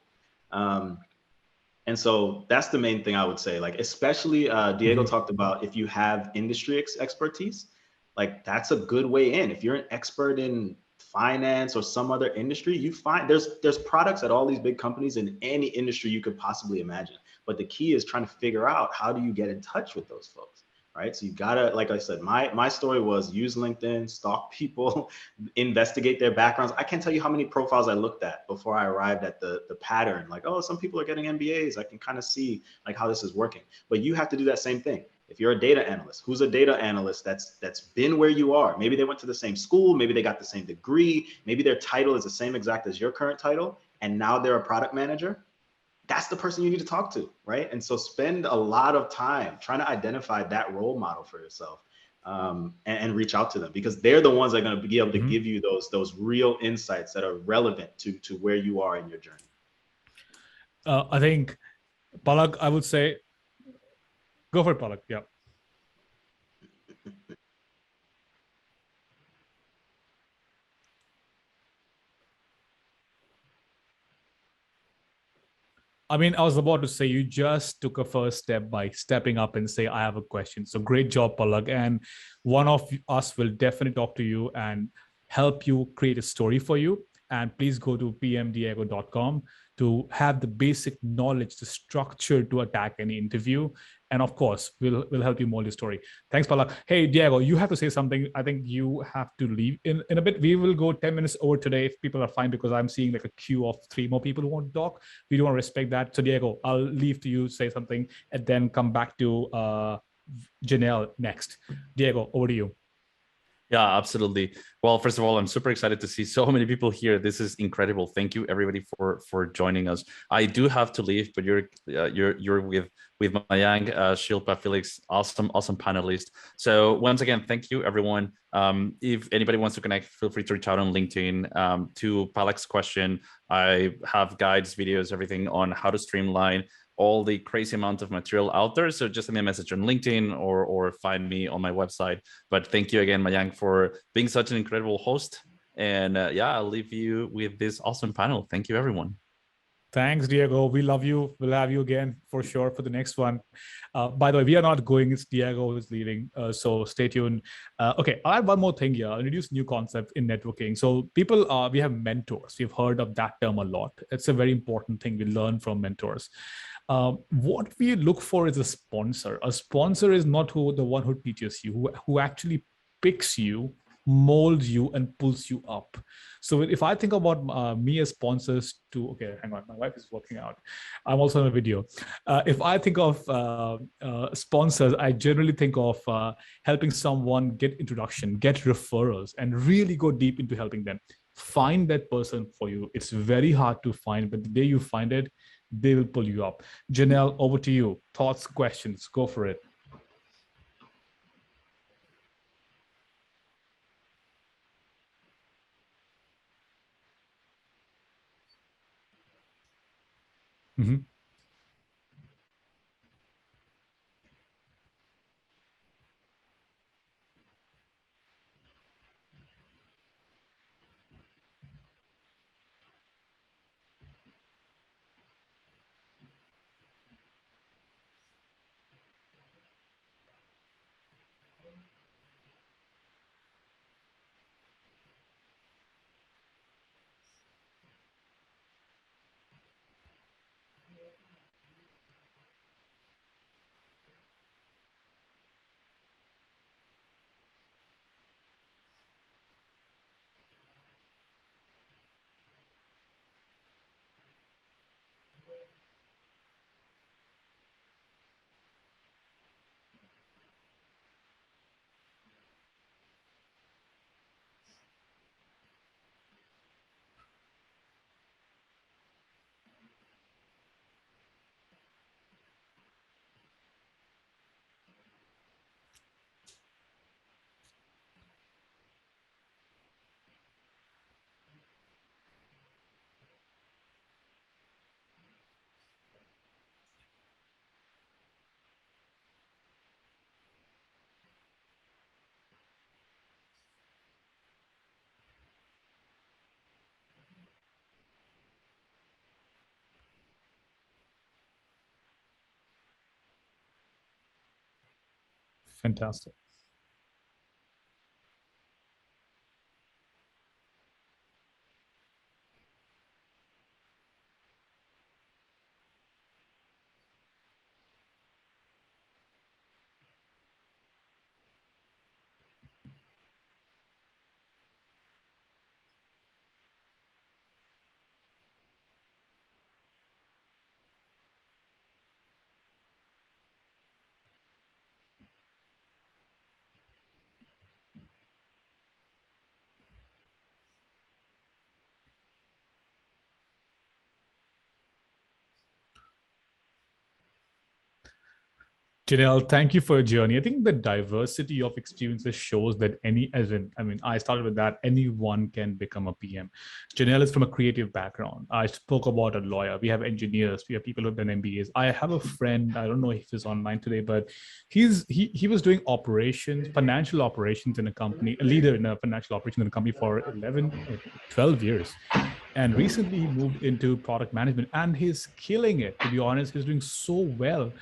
And so that's the main thing I would say, like, especially Diego talked about if you have industry expertise, like that's a good way in. If you're an expert in finance or some other industry, you find there's products at all these big companies in any industry you could possibly imagine. But the key is trying to figure out how do you get in touch with those folks, right? So you gotta, like I said, my story was use LinkedIn, stalk people, investigate their backgrounds. I can't tell you how many profiles I looked at before I arrived at the pattern. Like, oh, some people are getting MBAs. I can kind of see like how this is working. But you have to do that same thing. If you're a data analyst, who's a data analyst that's been where you are? Maybe they went to the same school, maybe they got the same degree, maybe their title is the same exact as your current title, and now they're a product manager, that's the person you need to talk to, right? And so spend a lot of time trying to identify that role model for yourself, and reach out to them, because they're the ones that are going to be able to give you those real insights that are relevant to where you are in your journey. I think, Palak, I would say, go for it, Palak. Yeah. I mean, I was about to say you just took a first step by stepping up and say, I have a question. So great job, Palak. And one of us will definitely talk to you and help you create a story for you. And please go to pmdiego.com to have the basic knowledge, the structure to attack any interview. And of course, we'll help you mold your story. Thanks, Palak. Hey, Diego, you have to say something. I think you have to leave in a bit. We will go 10 minutes over today if people are fine, because I'm seeing like a queue of 3 more people who want to talk. We don't want to respect that. So Diego, I'll leave to you, say something, and then come back to Janelle next. Diego, over to you. Yeah, absolutely. Well, first of all, I'm super excited to see so many people here. This is incredible. Thank you, everybody, for joining us. I do have to leave, but you're with Mayank, Shilpa, Felix, awesome panelist. So once again, thank you, everyone. If anybody wants to connect, feel free to reach out on LinkedIn. To Palak's question, I have guides, videos, everything on how to streamline all the crazy amount of material out there. So just send me a message on LinkedIn or find me on my website. But thank you again, Mayank, for being such an incredible host. And yeah, I'll leave you with this awesome panel. Thank you, everyone. Thanks, Diego. We love you. We'll have you again for sure for the next one. By the way, we are not going. It's Diego who's leaving. So stay tuned. Okay, I'll add one more thing here. I'll introduce a new concept in networking. So people, we have mentors. We've heard of that term a lot. It's a very important thing we learn from mentors. What we look for is a sponsor. A sponsor is not the one who teaches you, who actually picks you, molds you, and pulls you up. So if I think about me as sponsors to, okay, hang on, my wife is working out. I'm also on a video. If I think of sponsors, I generally think of helping someone get introduction, get referrals, and really go deep into helping them. Find that person for you. It's very hard to find, but the day you find it, they will pull you up. Janelle, over to you. Thoughts, questions, go for it. Mm-hmm. Fantastic. Janelle, thank you for your journey. I think the diversity of experiences shows that I started with that, anyone can become a PM. Janelle is from a creative background. I spoke about a lawyer. We have engineers. We have people who've done MBAs. I have a friend, I don't know if he's online today, but he was doing operations, financial operations in a company, a leader in a financial operation in a company for 11 or 12 years. And recently he moved into product management and he's killing it. To be honest, he's doing so well.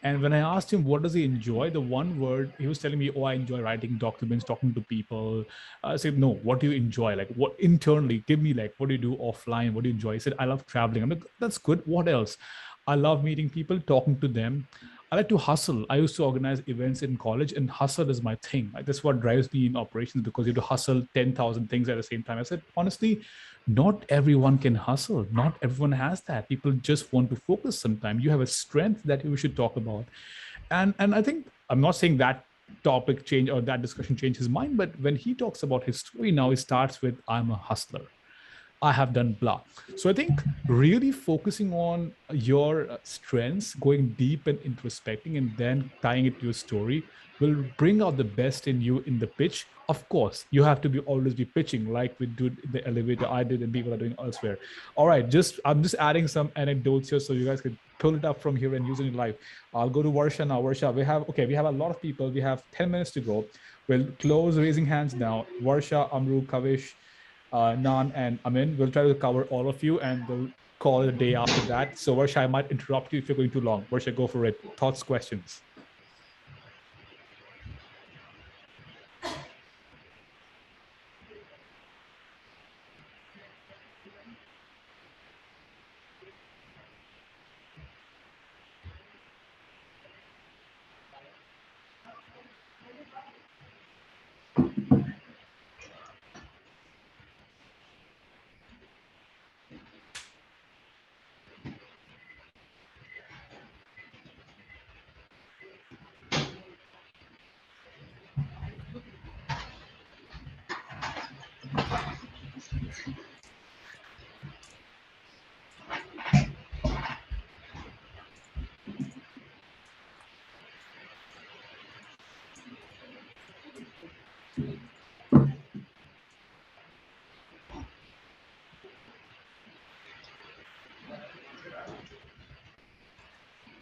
And when I asked him what does he enjoy, the one word he was telling me, "Oh, I enjoy writing documents, talking to people." I said, "No, what do you enjoy? Like, what internally? Give me like, what do you do offline? What do you enjoy?" He said, "I love traveling." I'm like, "That's good. What else?" "I love meeting people, talking to them. I like to hustle. I used to organize events in college, and hustle is my thing. Like, that's what drives me in operations because you have to hustle 10,000 things at the same time." I said, honestly, not everyone can hustle. Not everyone has that. People just want to focus sometimes. You have a strength that you should talk about. And I think I'm not saying that topic change or that discussion changed his mind, but when he talks about his story now, he starts with, "I'm a hustler. I have done blah." So I think really focusing on your strengths, going deep and introspecting, and then tying it to your story will bring out the best in you in the pitch. Of course, you have to be always be pitching like we do in the elevator. I did and people are doing elsewhere. All right, I'm just adding some anecdotes here so you guys can pull it up from here and use it in life. I'll go to Varsha now. Varsha, we have a lot of people. We have 10 minutes to go. We'll close raising hands now. Varsha, Amru, Kavish, Nan, and Amin. We'll try to cover all of you and we'll call it a day after that. So, Varsha, I might interrupt you if you're going too long. Varsha, go for it. Thoughts, questions?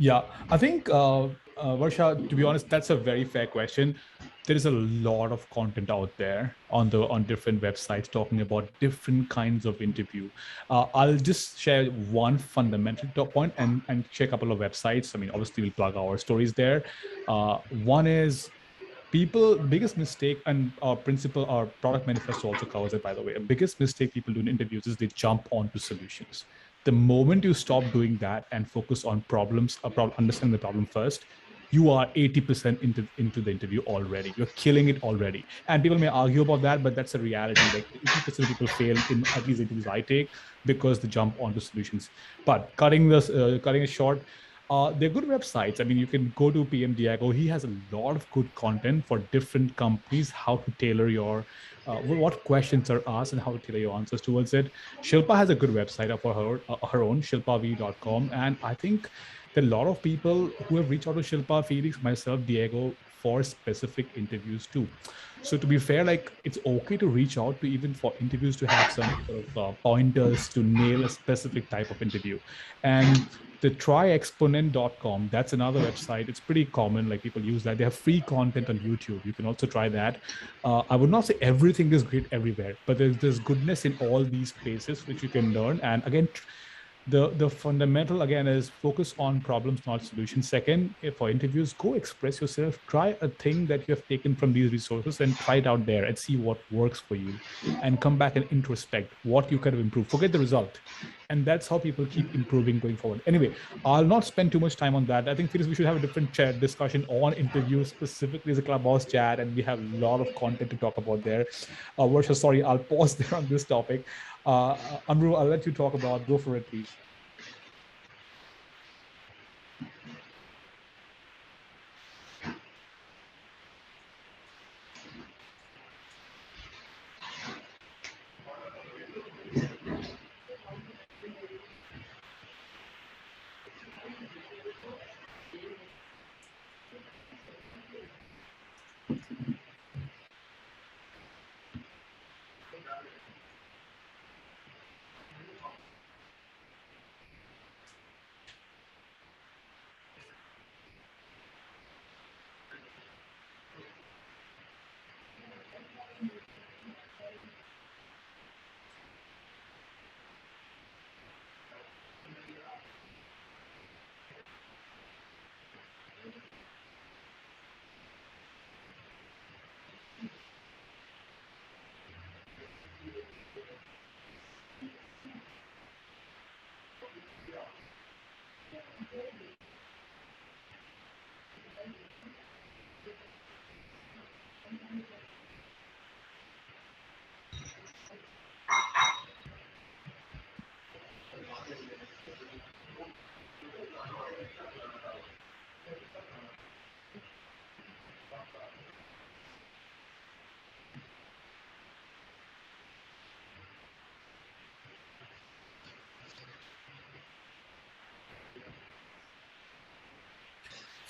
Yeah, I think, Varsha, to be honest, that's a very fair question. There is a lot of content out there on different websites talking about different kinds of interview. I'll just share one fundamental top point and share a couple of websites. I mean, obviously, we'll plug our stories there. One is people biggest mistake, and our principle, our product manifesto also covers it, by the way. A biggest mistake people do in interviews is they jump onto solutions. The moment you stop doing that and focus on problems, understand the problem first, you are 80% into the interview already. You're killing it already. And people may argue about that, but that's a reality. Like 80% of people fail in at least interviews I take because they jump onto solutions. But cutting it short, they're good websites. I mean, you can go to PM Diego. He has a lot of good content for different companies, how to tailor your, what questions are asked and how to tailor your answers towards it. Shilpa has a good website for her own, shilpavir.com. And I think there are a lot of people who have reached out to Shilpa, Felix, myself, Diego, for specific interviews too. So to be fair, like it's okay to reach out to even for interviews to have some sort of pointers to nail a specific type of interview. And the tryexponent.com, that's another website. It's pretty common, like people use that. They have free content on YouTube. You can also try that. I would not say everything is great everywhere, but there's goodness in all these places which you can learn. And again, the fundamental again is focus on problems, not solutions. Second, if for interviews, go express yourself. Try a thing that you have taken from these resources and try it out there and see what works for you, and come back and introspect what you could have improved. Forget the result. And that's how people keep improving going forward. Anyway, I'll not spend too much time on that. I think, Felix, we should have a different chat discussion on interviews specifically as a Clubhouse chat, and we have a lot of content to talk about there. Varsha, sorry, I'll pause there on this topic. Amru, I'll let you talk about. Go for it, please.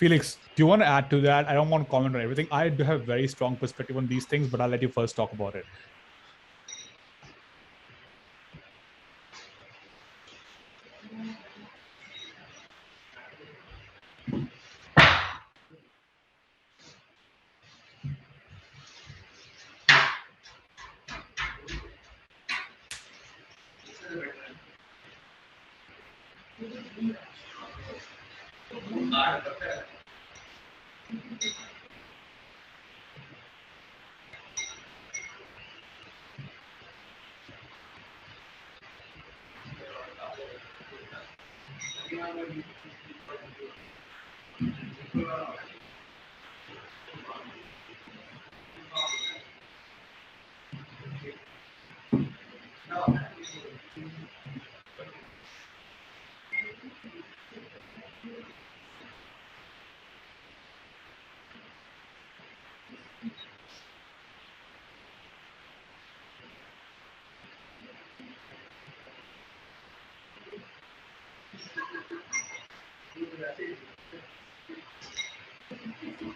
Felix, do you want to add to that? I don't want to comment on everything. I do have very strong perspective on these things, but I'll let you first talk about it.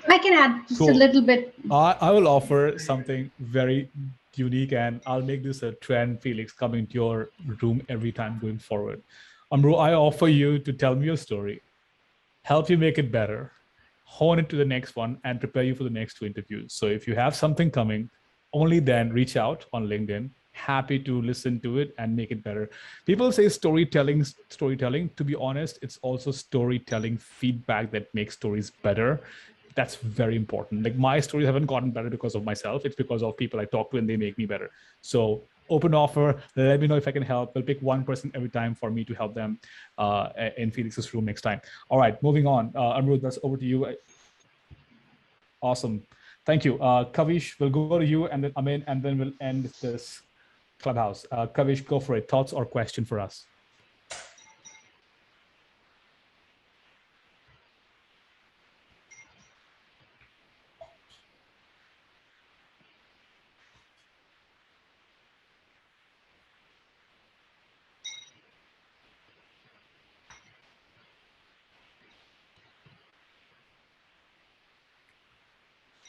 I can add just a little bit. I will offer something very unique, and I'll make this a trend, Felix, coming to your room every time going forward. Amru, I offer you to tell me your story, help you make it better, hone it to the next one, and prepare you for the next 2 interviews. So if you have something coming, only then reach out on LinkedIn. Happy to listen to it and make it better. People say storytelling. To be honest, it's also storytelling feedback that makes stories better. That's very important. Like, my stories haven't gotten better because of myself. It's because of people I talk to and they make me better. So open offer. Let me know if I can help. We'll pick one person every time for me to help them in Felix's room next time. All right, moving on. Amrut, that's over to you. Awesome. Thank you. Kavish, we'll go to you and then Amin, and then we'll end this clubhouse. Kavish, go for it. Thoughts or question for us?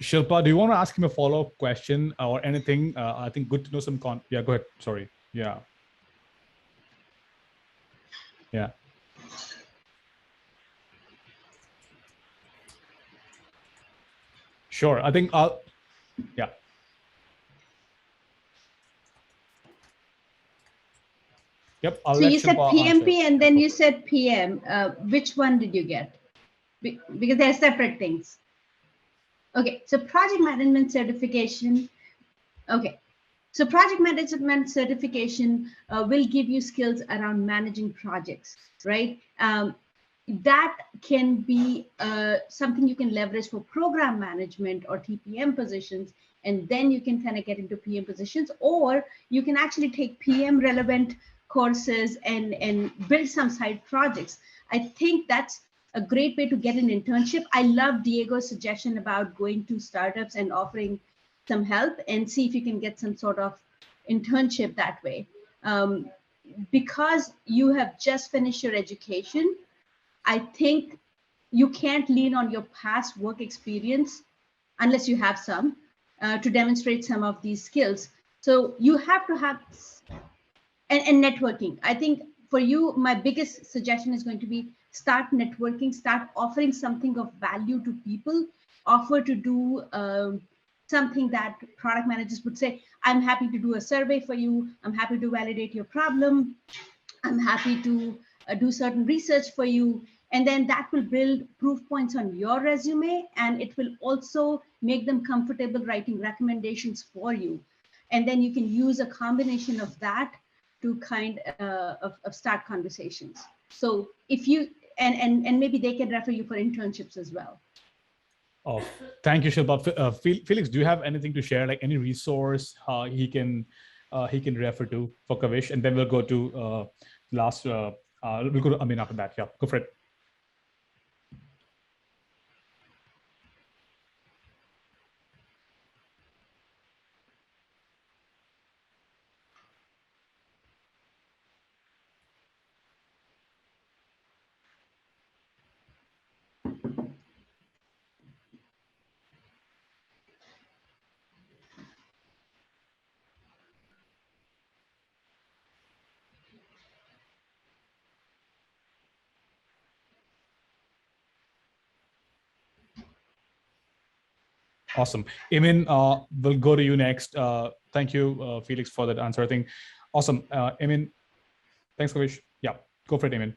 Shilpa, do you want to ask him a follow-up question or anything? I think good to know some yeah, go ahead. Sorry. Yeah. Yeah. Sure. I think yeah. Yep. So you said PMP and then you said PM. Which one did you get? Because they're separate things. Okay, so project management certification. Okay, so project management certification will give you skills around managing projects, right? That can be something you can leverage for program management or TPM positions, and then you can kind of get into PM positions, or you can actually take PM relevant courses and build some side projects. I think that's a great way to get an internship. I love Diego's suggestion about going to startups and offering some help and see if you can get some sort of internship that way. Because you have just finished your education, I think you can't lean on your past work experience unless you have some to demonstrate some of these skills. So you have to have, and networking. I think for you, my biggest suggestion is going to be start networking, start offering something of value to people, offer to do something that product managers would say, I'm happy to do a survey for you. I'm happy to validate your problem. I'm happy to do certain research for you. And then that will build proof points on your resume, and it will also make them comfortable writing recommendations for you. And then you can use a combination of that to kind of start conversations. So if you, and maybe they can refer you for internships as well. Oh, thank you, Shilpa. Felix, do you have anything to share, like any resource he can refer to for Kavish? And then we'll go to we'll go to Amin after that. Yeah, go for it. Awesome. Emin, we'll go to you next. Thank you, Felix, for that answer. I think awesome. Emin, thanks, Kavish. Yeah, go for it, Emin.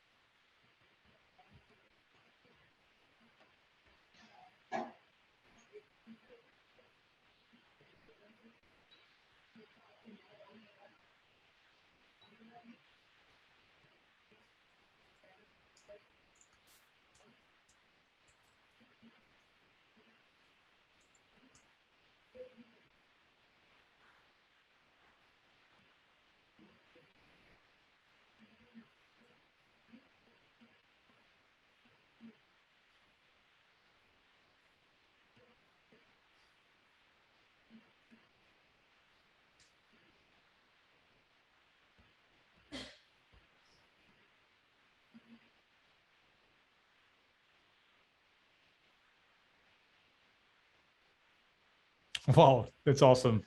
Wow, that's awesome.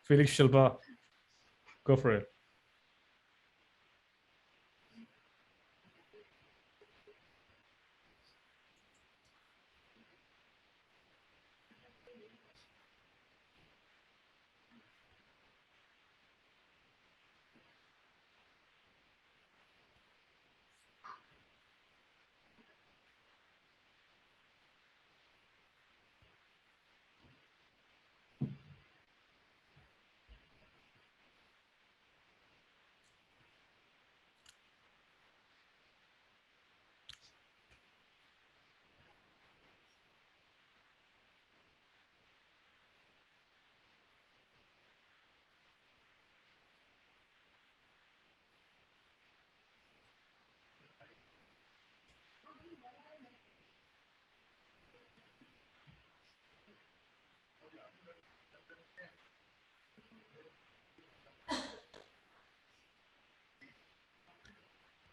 Felix, Shilpa, go for it.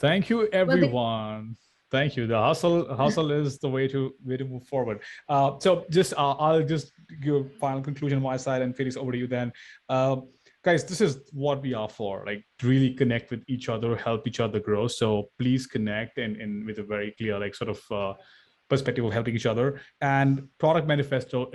Thank you, everyone. Thank you. The hustle is the way to move forward. So just I'll just give a final conclusion on my side, and Felix, over to you then. Guys, this is what we are for. Like, really connect with each other, help each other grow. So please connect and with a very clear like sort of perspective of helping each other. And Product Manifesto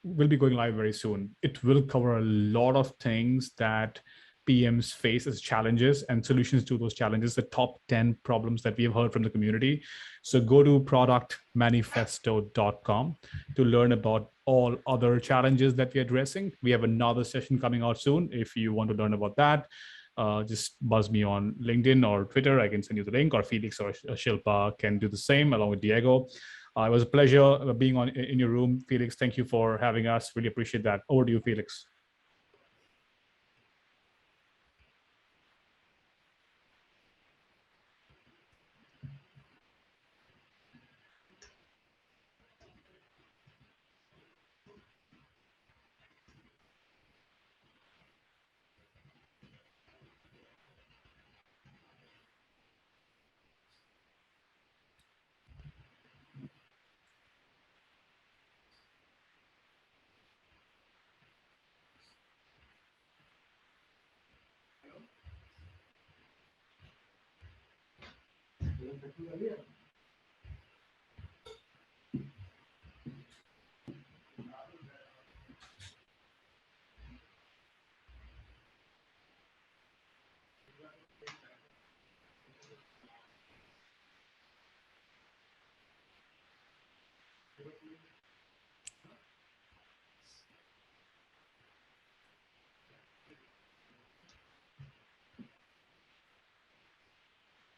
will be going live very soon. It will cover a lot of things that PMs face as challenges and solutions to those challenges, the top 10 problems that we have heard from the community. So go to productmanifesto.com to learn about all other challenges that we're addressing. We have another session coming out soon. If you want to learn about that, just buzz me on LinkedIn or Twitter. I can send you the link, or Felix or Shilpa can do the same along with Diego. It was a pleasure being in your room. Felix, thank you for having us. Really appreciate that. Over to you, Felix.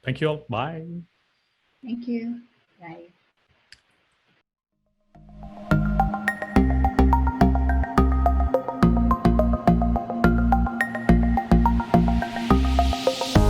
Thank you all. Bye. Thank you. Bye.